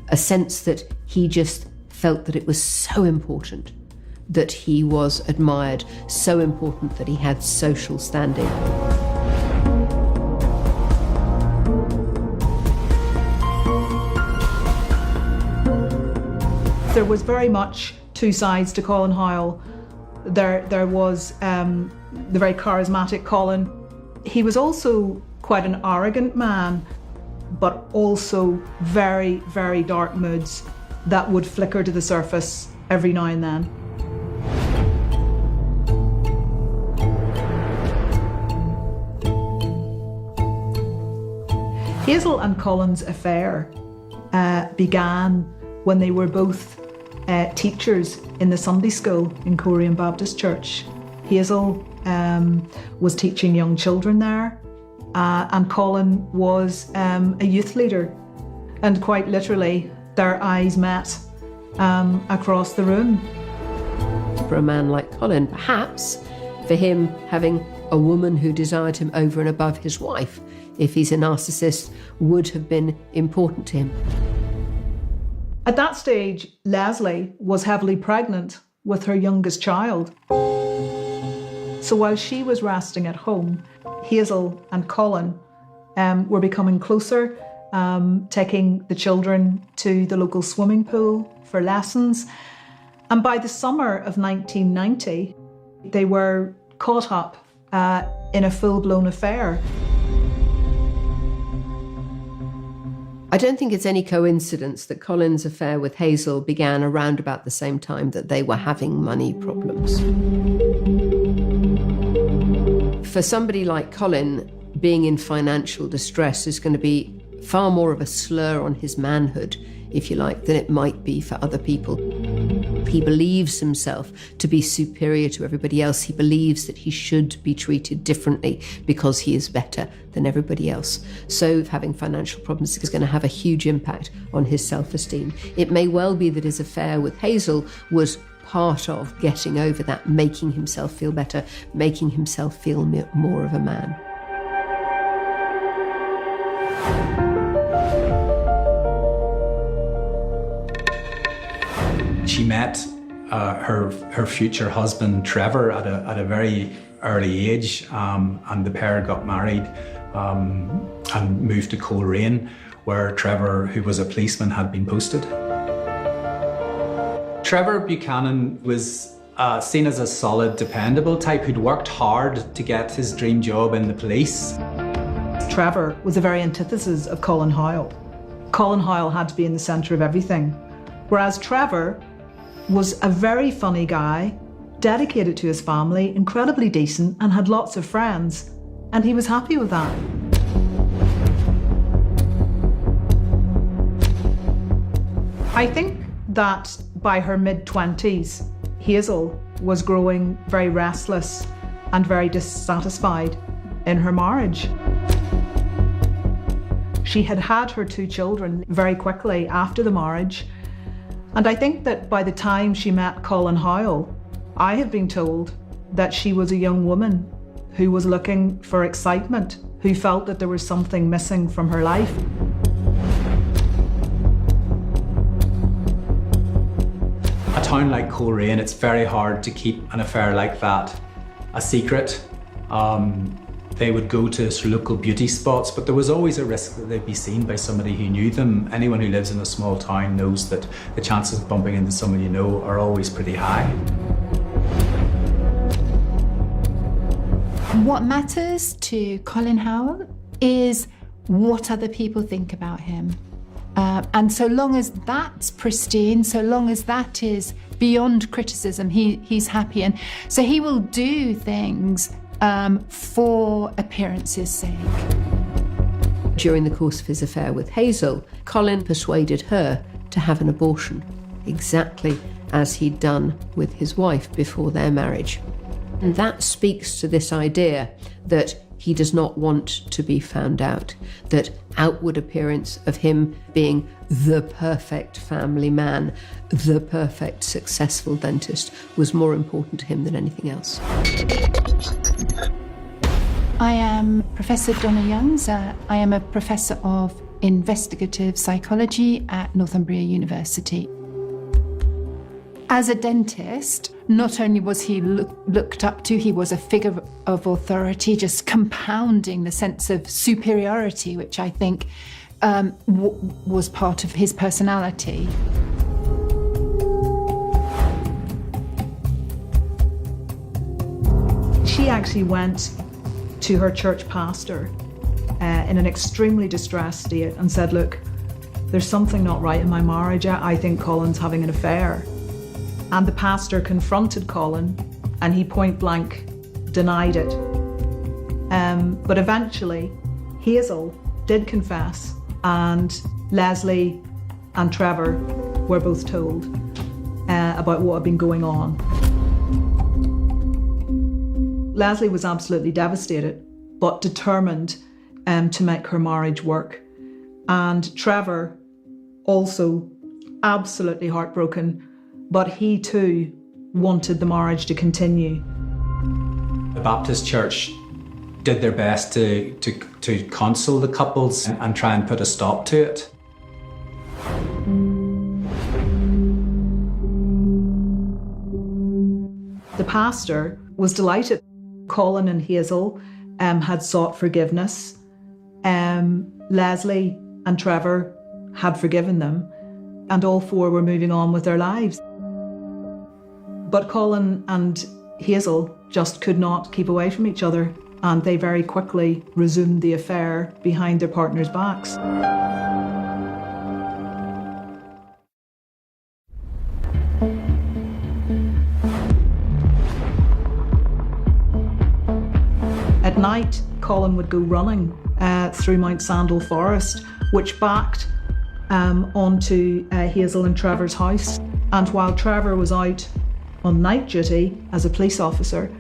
A sense that he just felt that it was so important that he was admired, so important that he had social standing. There was very much two sides to Colin Howell. There was the very charismatic Colin. He was also quite an arrogant man, but also very, very dark moods that would flicker to the surface every now and then. Hazel and Colin's affair began when they were both teachers in the Sunday school in Korean Baptist Church. Hazel was teaching young children there, and Colin was a youth leader. And quite literally, their eyes met across the room. For a man like Colin, perhaps for him having a woman who desired him over and above his wife, if he's a narcissist, would have been important to him. At that stage, Leslie was heavily pregnant with her youngest child. So while she was resting at home, Hazel and Colin were becoming closer, taking the children to the local swimming pool for lessons. And by the summer of 1990, they were caught up in a full-blown affair. I don't think it's any coincidence that Colin's affair with Hazel began around about the same time that they were having money problems. For somebody like Colin, being in financial distress is going to be far more of a slur on his manhood, if you like, than it might be for other people. He believes himself to be superior to everybody else. He believes that he should be treated differently because he is better than everybody else. So having financial problems is going to have a huge impact on his self-esteem. It may well be that his affair with Hazel was part of getting over that, making himself feel better, making himself feel more of a man. She met her future husband Trevor at a very early age, and the pair got married and moved to Coleraine, where Trevor, who was a policeman, had been posted. Trevor Buchanan was seen as a solid, dependable type who'd worked hard to get his dream job in the police. Trevor was a very antithesis of Colin Howell. Colin Howell had to be in the centre of everything, whereas Trevor was a very funny guy, dedicated to his family, incredibly decent, and had lots of friends, and he was happy with that. I think that by her mid-20s, Hazel was growing very restless and very dissatisfied in her marriage. She had had her 2 children very quickly after the marriage, and I think that by the time she met Colin Howell, I have been told that she was a young woman who was looking for excitement, who felt that there was something missing from her life. A town like Coleraine, it's very hard to keep an affair like that a secret. They would go to sort of local beauty spots, but there was always a risk that they'd be seen by somebody who knew them. Anyone who lives in a small town knows that the chances of bumping into someone you know are always pretty high. What matters to Colin Howell is what other people think about him. And so long as that's pristine, so long as that is beyond criticism, he's happy. And so he will do things for appearance's sake. During the course of his affair with Hazel, Colin persuaded her to have an abortion, exactly as he'd done with his wife before their marriage. And that speaks to this idea that he does not want to be found out, that outward appearance of him being the perfect family man, the perfect successful dentist, was more important to him than anything else. I am Professor Donna Youngs. I am a professor of investigative psychology at Northumbria University. As a dentist, not only was he looked up to, he was a figure of authority, just compounding the sense of superiority, which I think was part of his personality. She actually went to her church pastor in an extremely distressed state and said, look, there's something not right in my marriage. I think Colin's having an affair. And the pastor confronted Colin and he point blank denied it. But eventually, Hazel did confess, and Leslie and Trevor were both told about what had been going on. Leslie was absolutely devastated, but determined to make her marriage work. And Trevor, also absolutely heartbroken, but he too wanted the marriage to continue. The Baptist Church did their best to counsel the couples and try and put a stop to it. The pastor was delighted. Colin and Hazel had sought forgiveness. Leslie and Trevor had forgiven them, and all 4 were moving on with their lives. But Colin and Hazel just could not keep away from each other, and they very quickly resumed the affair behind their partners' backs. At night, Colin would go running through Mount Sandal Forest, which backed onto Hazel and Trevor's house. And while Trevor was out on night duty as a police officer,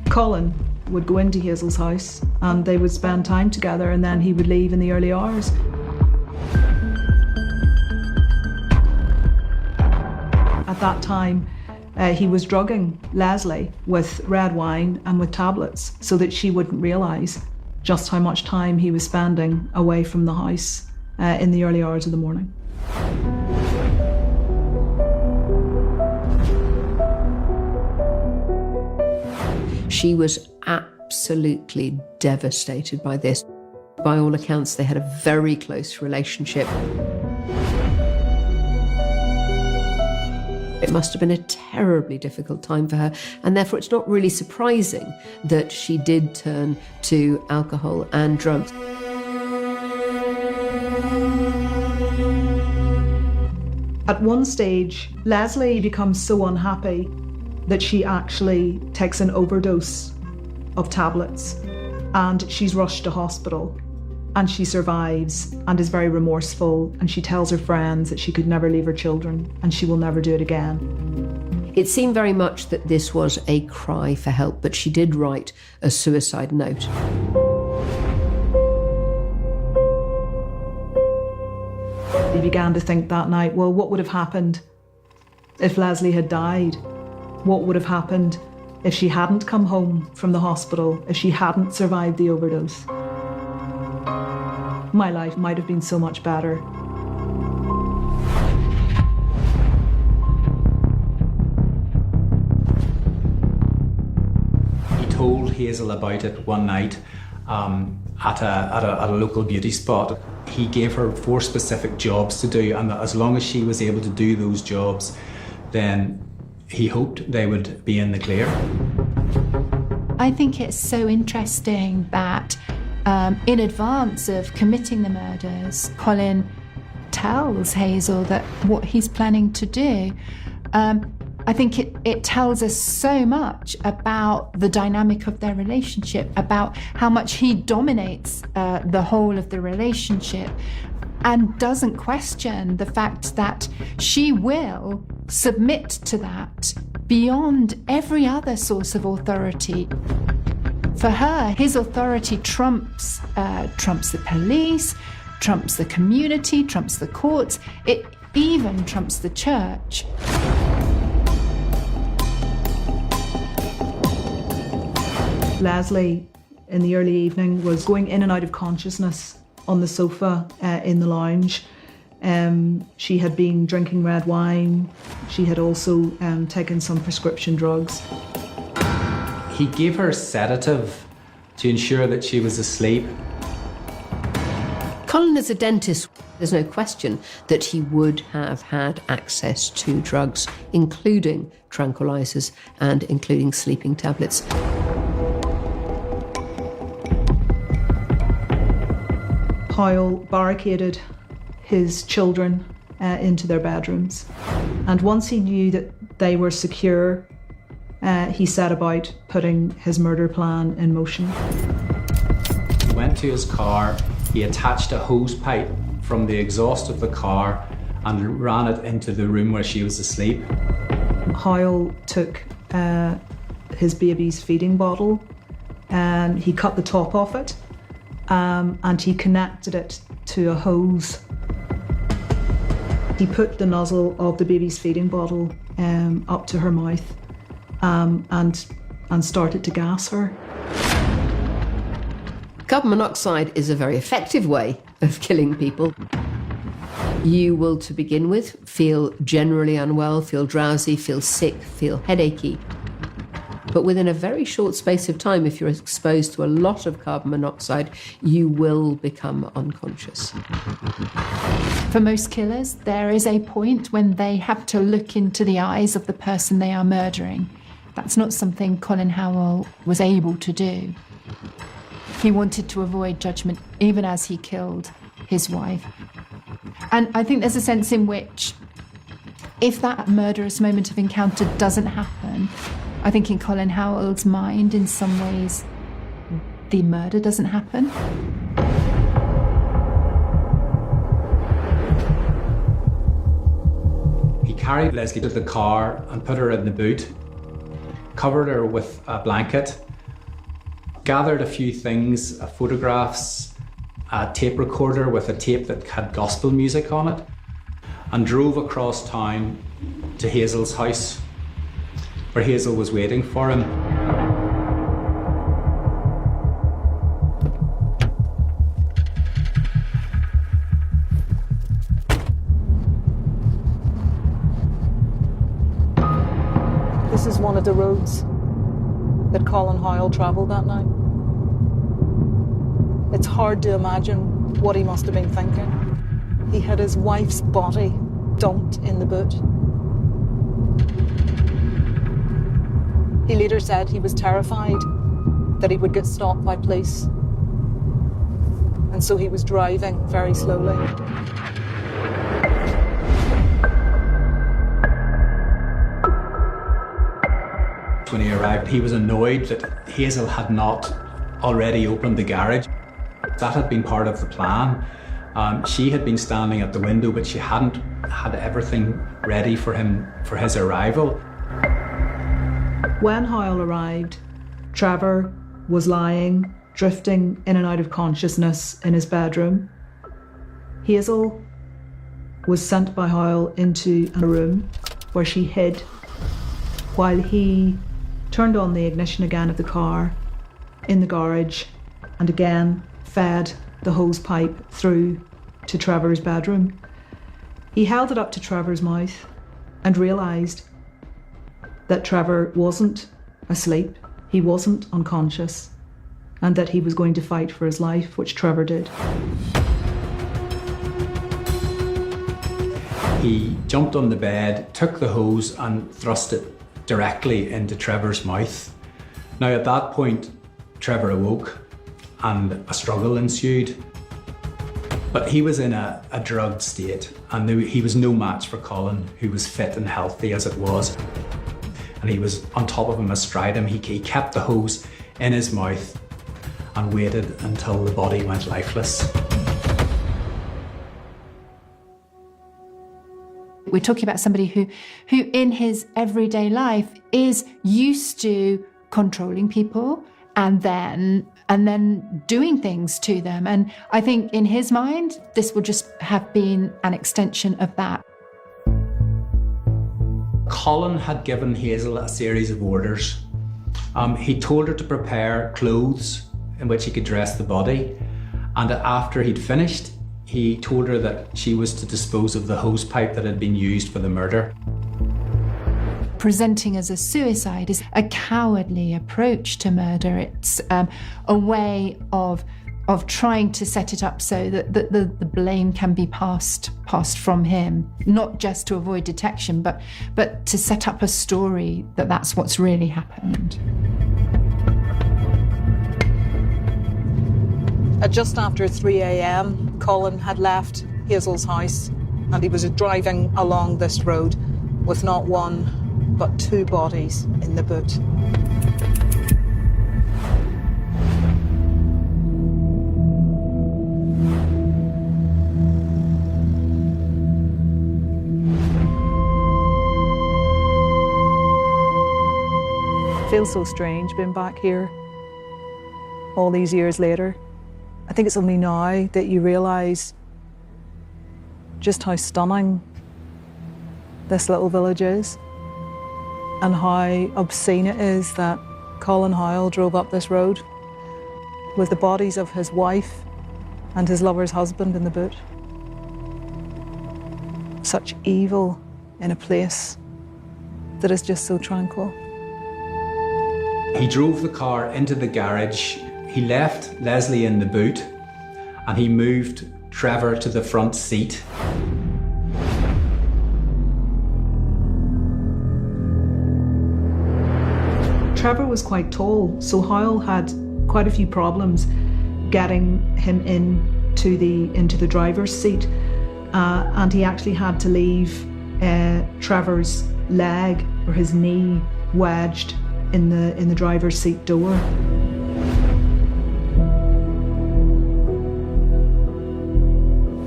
Colin would go into Hazel's house and they would spend time together, and then he would leave in the early hours. At that time, he was drugging Leslie with red wine and with tablets so that she wouldn't realise just how much time he was spending away from the house in the early hours of the morning. She was absolutely devastated by this. By all accounts, they had a very close relationship. It must have been a terribly difficult time for her, and therefore it's not really surprising that she did turn to alcohol and drugs. At one stage, Leslie becomes so unhappy that she actually takes an overdose of tablets, and she's rushed to hospital. And she survives and is very remorseful, and she tells her friends that she could never leave her children and she will never do it again. It seemed very much that this was a cry for help, but she did write a suicide note. He began to think that night, well, what would have happened if Leslie had died? What would have happened if she hadn't come home from the hospital, if she hadn't survived the overdose? My life might have been so much better. He told Hazel about it one night at a local beauty spot. He gave her 4 specific jobs to do, and as long as she was able to do those jobs, then he hoped they would be in the clear. I think it's so interesting that in advance of committing the murders, Colin tells Hazel that what he's planning to do. I think it tells us so much about the dynamic of their relationship, about how much he dominates the whole of the relationship, and doesn't question the fact that she will submit to that beyond every other source of authority. For her, his authority trumps the police, trumps the community, trumps the courts, it even trumps the church. Leslie, in the early evening, was going in and out of consciousness on the sofa in the lounge. She had been drinking red wine. She had also taken some prescription drugs. He gave her a sedative to ensure that she was asleep. Colin, as a dentist, there's no question that he would have had access to drugs, including tranquilizers and including sleeping tablets. Hoyle barricaded his children into their bedrooms. And once he knew that they were secure, he set about putting his murder plan in motion. He went to his car, he attached a hose pipe from the exhaust of the car and ran it into the room where she was asleep. Hoyle took his baby's feeding bottle and he cut the top off it and he connected it to a hose. He put the nozzle of the baby's feeding bottle up to her mouth and started to gas her. Carbon monoxide is a very effective way of killing people. You will, to begin with, feel generally unwell, feel drowsy, feel sick, feel headachy. But within a very short space of time, if you're exposed to a lot of carbon monoxide, you will become unconscious. For most killers, there is a point when they have to look into the eyes of the person they are murdering. That's not something Colin Howell was able to do. He wanted to avoid judgment even as he killed his wife. And I think there's a sense in which if that murderous moment of encounter doesn't happen, I think in Colin Howell's mind, in some ways, the murder doesn't happen. He carried Leslie to the car and put her in the boot, covered her with a blanket, gathered a few things, photographs, a tape recorder with a tape that had gospel music on it, and drove across town to Hazel's house, where Hazel was waiting for him. This is one of the roads that Colin Hoyle travelled that night. It's hard to imagine what he must have been thinking. He had his wife's body dumped in the boot. He later said he was terrified that he would get stopped by police. And so he was driving very slowly. When he arrived, he was annoyed that Hazel had not already opened the garage. That had been part of the plan. She had been standing at the window, but she hadn't had everything ready for him for his arrival. When Hoyle arrived, Trevor was lying, drifting in and out of consciousness in his bedroom. Hazel was sent by Hoyle into a room where she hid while he turned on the ignition again of the car in the garage and again fed the hose pipe through to Trevor's bedroom. He held it up to Trevor's mouth and realised that Trevor wasn't asleep, he wasn't unconscious, and that he was going to fight for his life, which Trevor did. He jumped on the bed, took the hose and thrust it directly into Trevor's mouth. Now at that point, Trevor awoke and a struggle ensued. But he was in a drugged state and he was no match for Colin, who was fit and healthy as it was. And he was on top of him, astride him. He kept the hose in his mouth and waited until the body went lifeless. We're talking about somebody who in his everyday life is used to controlling people and then doing things to them. And I think in his mind, this would just have been an extension of that. Colin had given Hazel a series of orders. He told her to prepare clothes in which he could dress the body. And after he'd finished, he told her that she was to dispose of the hose pipe that had been used for the murder. Presenting as a suicide is a cowardly approach to murder. It's a way of trying to set it up so that the blame can be passed from him, not just to avoid detection, but to set up a story that that's what's really happened. At just after 3 a.m, Colin had left Hazel's house and he was driving along this road with not one but two bodies in the boot. It feels so strange being back here all these years later. I think it's only now that you realise just how stunning this little village is and how obscene it is that Colin Hoyle drove up this road with the bodies of his wife and his lover's husband in the boot. Such evil in a place that is just so tranquil. He drove the car into the garage. He left Leslie in the boot and he moved Trevor to the front seat. Trevor was quite tall, so Hoyle had quite a few problems getting him into the driver's seat, and he actually had to leave Trevor's leg or his knee wedged in the driver's seat door.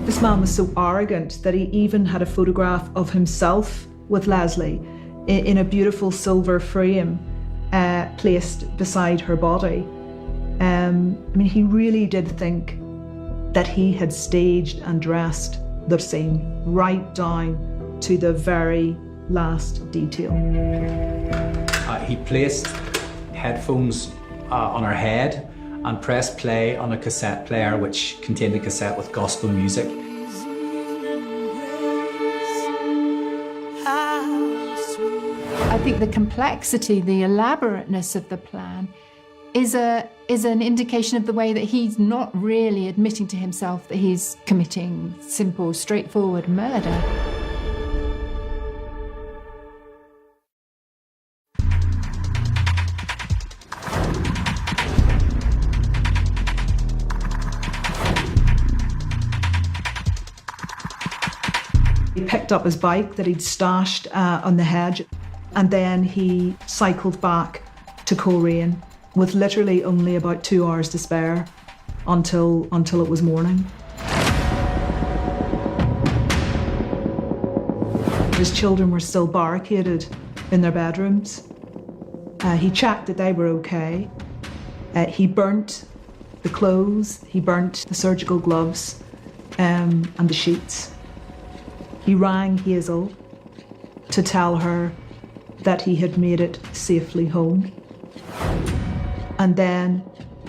This man was so arrogant that he even had a photograph of himself with Leslie in a beautiful silver frame placed beside her body. He really did think that he had staged and dressed the scene right down to the very last detail. He placed headphones on her head and pressed play on a cassette player which contained a cassette with gospel music. I think the complexity, the elaborateness of the plan is an indication of the way that he's not really admitting to himself that he's committing simple, straightforward murder. He picked up his bike that he'd stashed on the hedge. And then he cycled back to Coleraine with literally only about 2 hours to spare until it was morning. His children were still barricaded in their bedrooms. He checked that they were okay. He burnt the clothes, he burnt the surgical gloves and the sheets. He rang Hazel to tell her that he had made it safely home. And then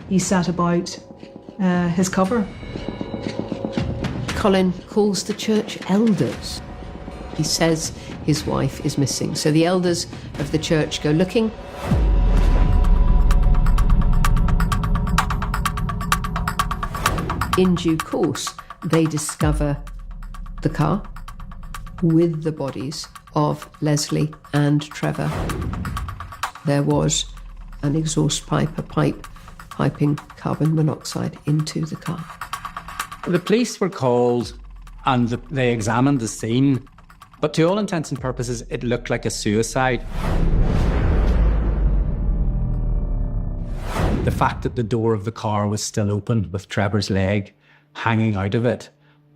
he set about his cover. Colin calls the church elders. He says his wife is missing. So the elders of the church go looking. In due course, they discover the car with the bodies of Leslie and Trevor. There was an exhaust pipe, a pipe piping carbon monoxide into the car. The police were called and they examined the scene, but to all intents and purposes, it looked like a suicide. The fact that the door of the car was still open with Trevor's leg hanging out of it,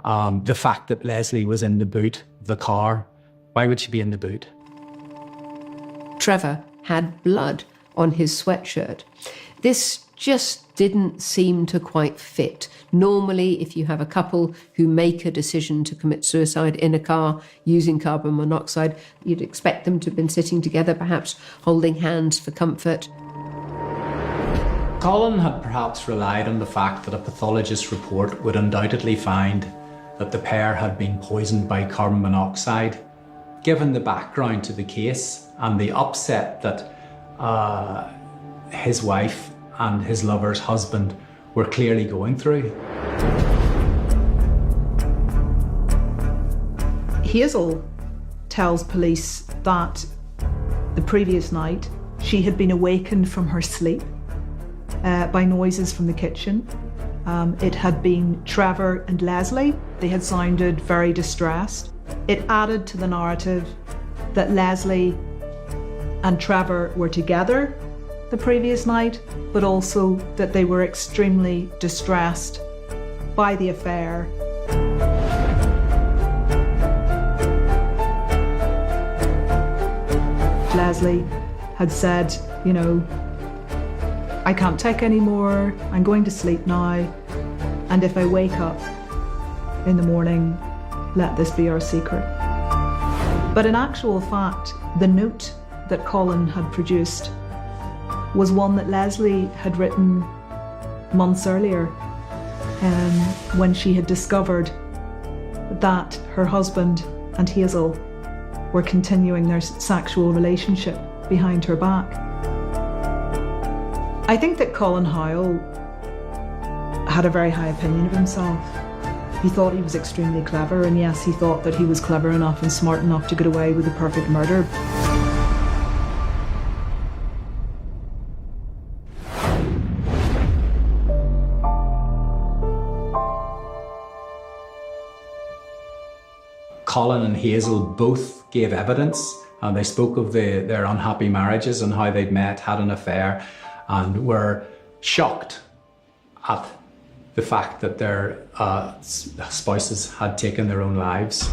the fact that Leslie was in the boot of the car, why would she be in the boot? Trevor had blood on his sweatshirt. This just didn't seem to quite fit. Normally, if you have a couple who make a decision to commit suicide in a car using carbon monoxide, you'd expect them to have been sitting together, perhaps holding hands for comfort. Colin had perhaps relied on the fact that a pathologist's report would undoubtedly find that the pair had been poisoned by carbon monoxide. Given the background to the case and the upset that his wife and his lover's husband were clearly going through. Hazel tells police that the previous night she had been awakened from her sleep by noises from the kitchen. It had been Trevor and Leslie. They had sounded very distressed. It added to the narrative that Leslie and Trevor were together the previous night, but also that they were extremely distressed by the affair. Leslie had said, you know, I can't take any more, I'm going to sleep now, and if I wake up in the morning, let this be our secret. But in actual fact, the note that Colin had produced was one that Leslie had written months earlier, when she had discovered that her husband and Hazel were continuing their sexual relationship behind her back. I think that Colin Howell had a very high opinion of himself. He thought he was extremely clever, and yes, he thought that he was clever enough and smart enough to get away with a perfect murder. Colin and Hazel both gave evidence, and they spoke of their unhappy marriages and how they'd met, had an affair, and were shocked at the fact that their spouses had taken their own lives.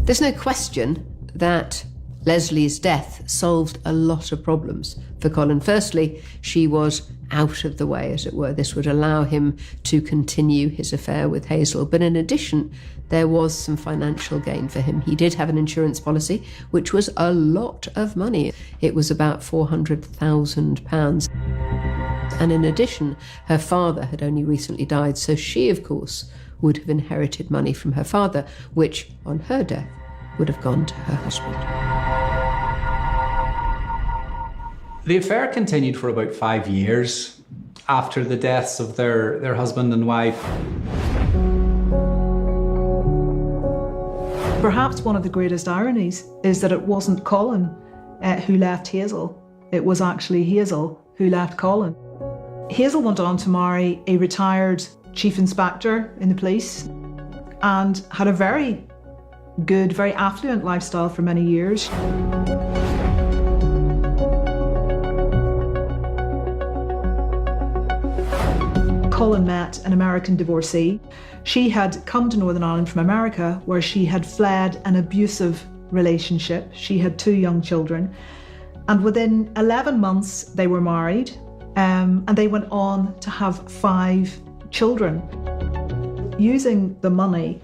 There's no question that Leslie's death solved a lot of problems for Colin. Firstly, she was out of the way, as it were. This would allow him to continue his affair with Hazel. But in addition, there was some financial gain for him. He did have an insurance policy, which was a lot of money. It was about £400,000. And in addition, her father had only recently died, so she, of course, would have inherited money from her father, which, on her death, would have gone to her husband. The affair continued for about 5 years after the deaths of their husband and wife. Perhaps one of the greatest ironies is that it wasn't Colin who left Hazel. It was actually Hazel who left Colin. Hazel went on to marry a retired chief inspector in the police and had a very good, very affluent lifestyle for many years. Colin met an American divorcee. She had come to Northern Ireland from America, where she had fled an abusive relationship. She had 2 young children. And within 11 months, they were married, and they went on to have 5 children. Using the money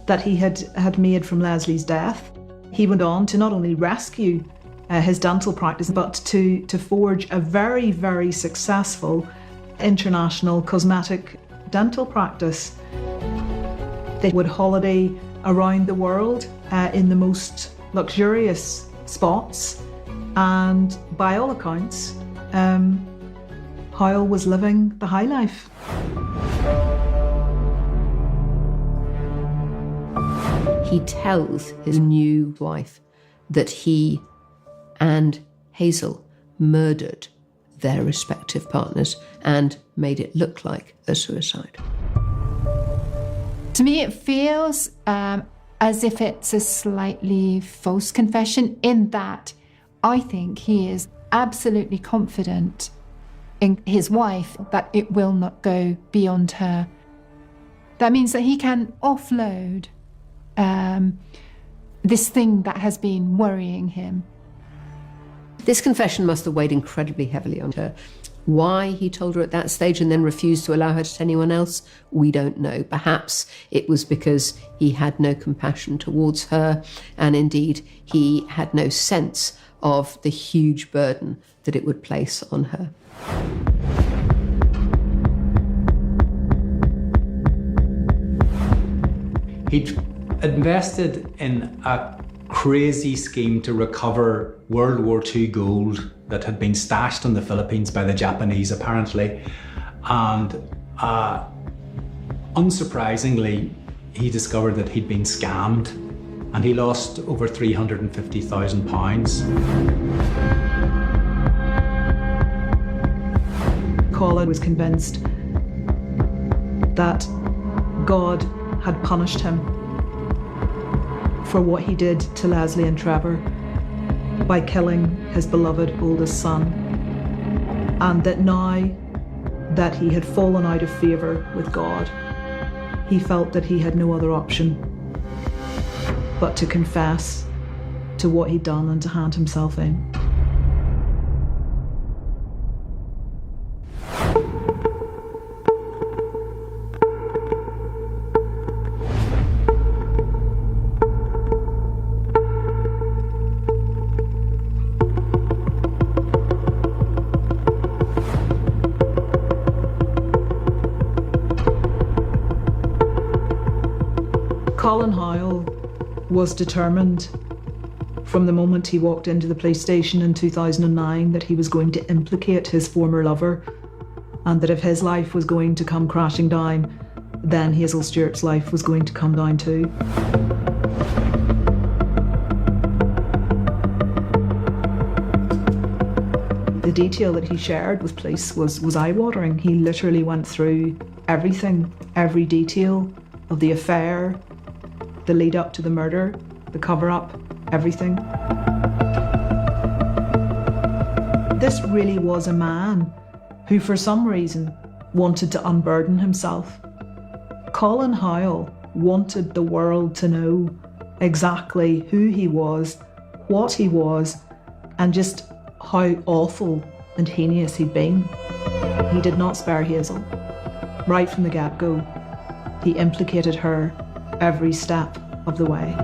that he had made from Leslie's death, he went on to not only rescue his dental practice, but to forge a very, very successful international cosmetic dental practice. They would holiday around the world in the most luxurious spots, and by all accounts, Howell was living the high life. He tells his new wife that he and Hazel murdered their respective partners and made it look like a suicide. To me, it feels as if it's a slightly false confession, in that I think he is absolutely confident in his wife that it will not go beyond her. That means that he can offload this thing that has been worrying him. This confession must have weighed incredibly heavily on her. Why he told her at that stage and then refused to allow her to tell anyone else, we don't know. Perhaps it was because he had no compassion towards her, and indeed he had no sense of the huge burden that it would place on her. He'd invested in a crazy scheme to recover World War II gold that had been stashed in the Philippines by the Japanese, apparently. And unsurprisingly, he discovered that he'd been scammed, and he lost over £350,000. Colin was convinced that God had punished him for what he did to Leslie and Trevor by killing his beloved oldest son, and that now that he had fallen out of favour with God, he felt that he had no other option but to confess to what he'd done and to hand himself in. Colin Howell was determined from the moment he walked into the police station in 2009 that he was going to implicate his former lover, and that if his life was going to come crashing down, then Hazel Stewart's life was going to come down too. The detail that he shared with police was eye-watering. He literally went through everything, every detail of the affair, the lead up to the murder, the cover-up, everything. This really was a man who, for some reason, wanted to unburden himself. Colin Howell wanted the world to know exactly who he was, what he was, and just how awful and heinous he'd been. He did not spare Hazel. Right from the get-go, he implicated her every step of the way.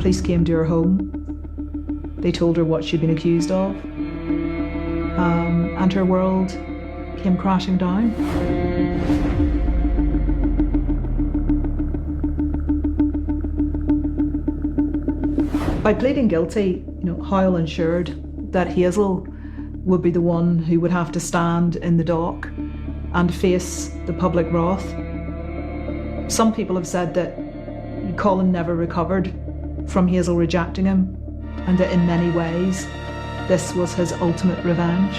Police came to her home. They told her what she'd been accused of, and her world came crashing down. By pleading guilty, Howell ensured that Hazel would be the one who would have to stand in the dock and face the public wrath. Some people have said that Colin never recovered from Hazel rejecting him, and that in many ways this was his ultimate revenge.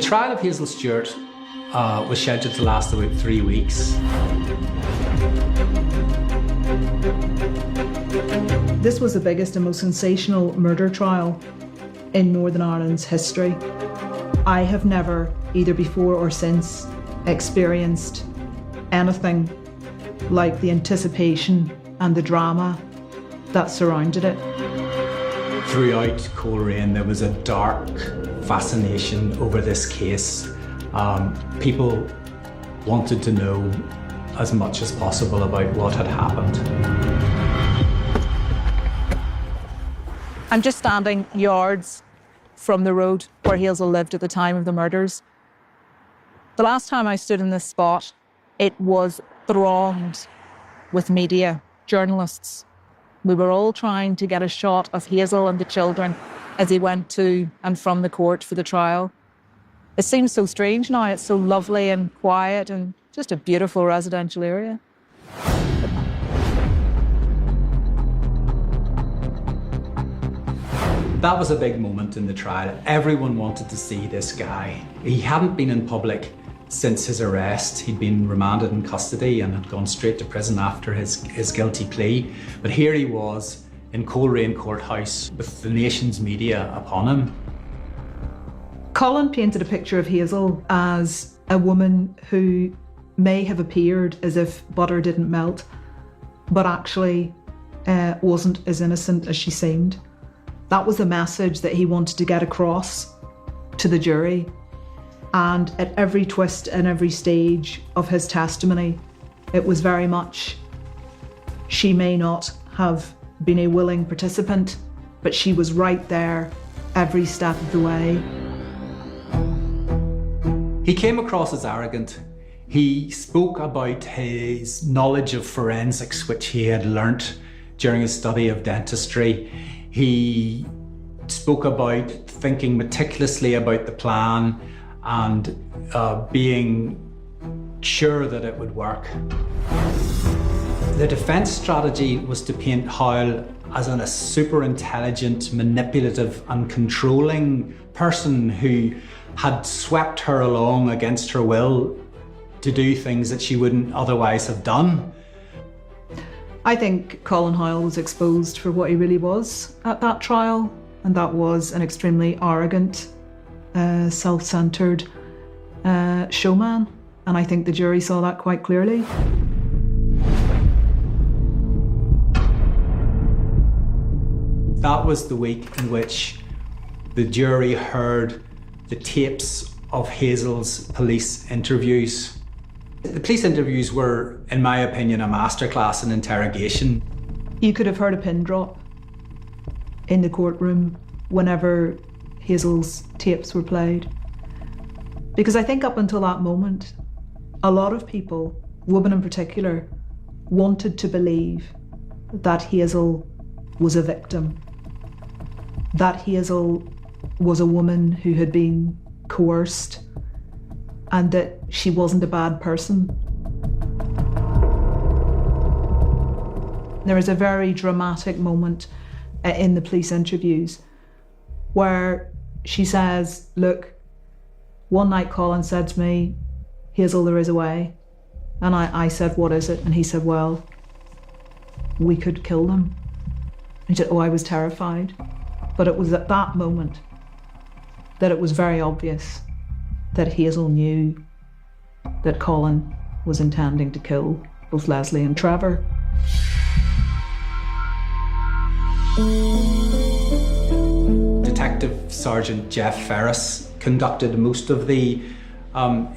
trial of Hazel Stewart was scheduled to last about 3 weeks. This was the biggest and most sensational murder trial in Northern Ireland's history. I have never, either before or since, experienced anything like the anticipation and the drama that surrounded it. Throughout Coleraine, there was a dark fascination over this case. People wanted to know as much as possible about what had happened. I'm just standing yards from the road where Hazel lived at the time of the murders. The last time I stood in this spot, it was thronged with media, journalists. We were all trying to get a shot of Hazel and the children as he went to and from the court for the trial. It seems so strange now. It's so lovely and quiet and just a beautiful residential area. That was a big moment in the trial. Everyone wanted to see this guy. He hadn't been in public since his arrest. He'd been remanded in custody and had gone straight to prison after his guilty plea. But here he was in Coleraine Courthouse with the nation's media upon him. Colin painted a picture of Hazel as a woman who may have appeared as if butter didn't melt, but actually wasn't as innocent as she seemed. That was the message that he wanted to get across to the jury. And at every twist and every stage of his testimony, it was very much, she may not have been a willing participant, but she was right there every step of the way. He came across as arrogant. He spoke about his knowledge of forensics, which he had learnt during his study of dentistry. He spoke about thinking meticulously about the plan and being sure that it would work. The defence strategy was to paint Howell as a super intelligent, manipulative and controlling person who had swept her along against her will to do things that she wouldn't otherwise have done. I think Colin Howell was exposed for what he really was at that trial, and that was an extremely arrogant, self-centred showman. And I think the jury saw that quite clearly. That was the week in which the jury heard the tapes of Hazel's police interviews. The police interviews were, in my opinion, a masterclass in interrogation. You could have heard a pin drop in the courtroom whenever Hazel's tapes were played. Because I think up until that moment, a lot of people, women in particular, wanted to believe that Hazel was a victim, that Hazel was a woman who had been coerced, and that she wasn't a bad person. There is a very dramatic moment in the police interviews where she says, look, one night Colin said to me, Hazel, there is a way. And I said, what is it? And he said, well, we could kill them. And she said, oh, I was terrified. But it was at that moment that it was very obvious that Hazel knew that Colin was intending to kill both Leslie and Trevor. Detective Sergeant Jeff Ferris conducted most of the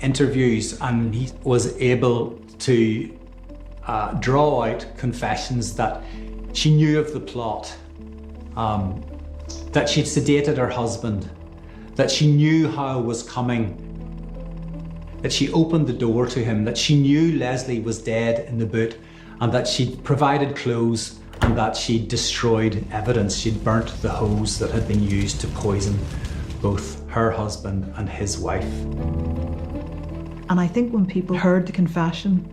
interviews, and he was able to draw out confessions that she knew of the plot, that she'd sedated her husband, that she knew how it was coming, that she opened the door to him, that she knew Leslie was dead in the boot, and that she'd provided clothes and that she'd destroyed evidence. She'd burnt the hose that had been used to poison both her husband and his wife. And I think when people heard the confession,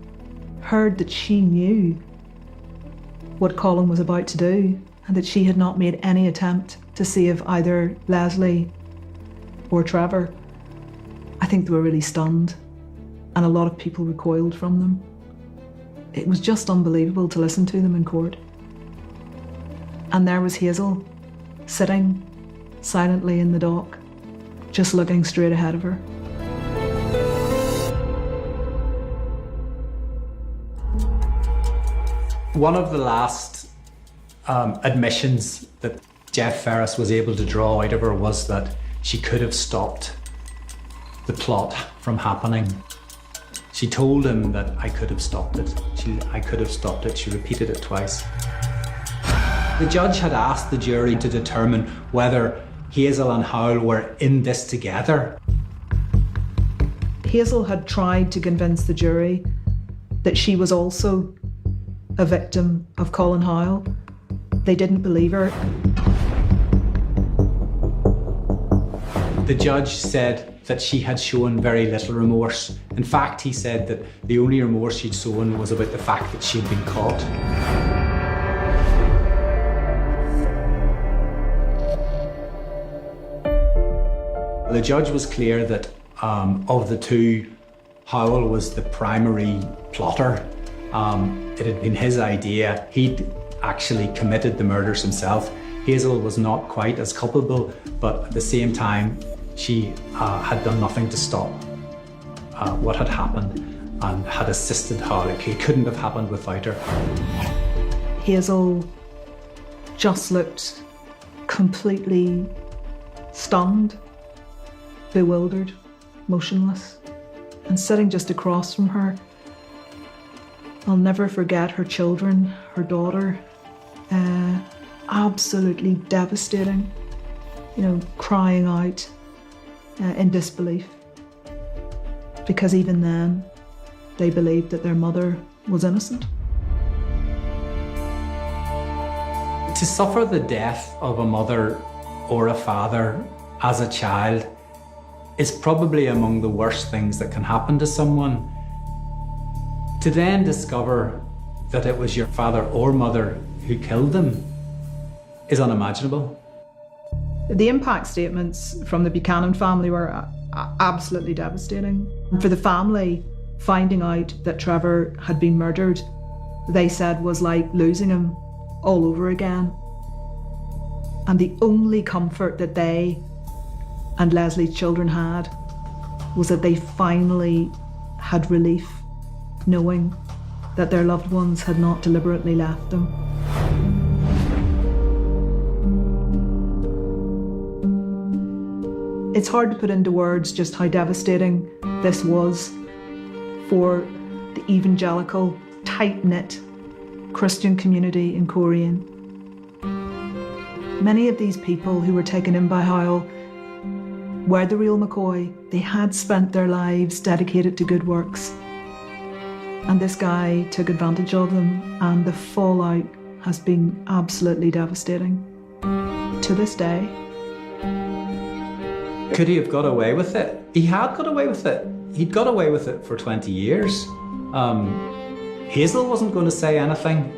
heard that she knew what Colin was about to do, and that she had not made any attempt to save either Leslie or Trevor, think they were really stunned, and a lot of people recoiled from them. It was just unbelievable to listen to them in court. And there was Hazel, sitting silently in the dock, just looking straight ahead of her. One of the last admissions that Jeff Ferris was able to draw out of her was that she could have stopped the plot from happening. She told him that I could have stopped it. I could have stopped it. She repeated it twice. The judge had asked the jury to determine whether Hazel and Howell were in this together. Hazel had tried to convince the jury that she was also a victim of Colin Howell. They didn't believe her. The judge said that she had shown very little remorse. In fact, he said that the only remorse she'd shown was about the fact that she'd been caught. The judge was clear that of the two, Howell was the primary plotter. It had been his idea. He'd actually committed the murders himself. Hazel was not quite as culpable, but at the same time, she had done nothing to stop what had happened and had assisted Howell. It couldn't have happened without her. Hazel just looked completely stunned, bewildered, motionless. And sitting just across from her, I'll never forget her children, her daughter, absolutely devastating, crying out in disbelief. Because even then, they believed that their mother was innocent. To suffer the death of a mother or a father as a child is probably among the worst things that can happen to someone. To then discover that it was your father or mother who killed them is unimaginable. The impact statements from the Buchanan family were absolutely devastating. For the family, finding out that Trevor had been murdered, they said was like losing him all over again. And the only comfort that they and Leslie's children had was that they finally had relief, knowing that their loved ones had not deliberately left them. It's hard to put into words just how devastating this was for the evangelical, tight-knit Christian community in Coleraine. Many of these people who were taken in by Howell were the real McCoy. They had spent their lives dedicated to good works. And this guy took advantage of them, and the fallout has been absolutely devastating. To this day. Could he have got away with it? He had got away with it. He'd got away with it for 20 years. Hazel wasn't going to say anything.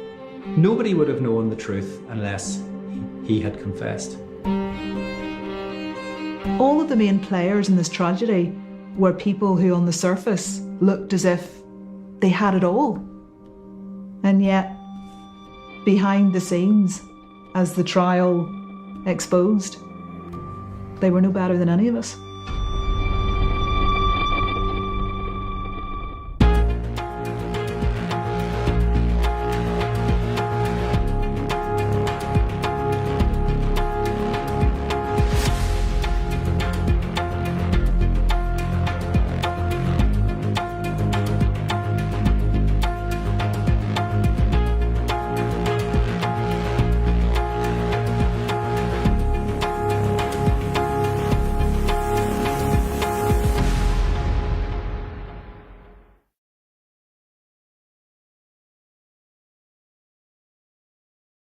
Nobody would have known the truth unless he had confessed. All of the main players in this tragedy were people who on the surface looked as if they had it all. And yet, behind the scenes, as the trial exposed, they were no better than any of us.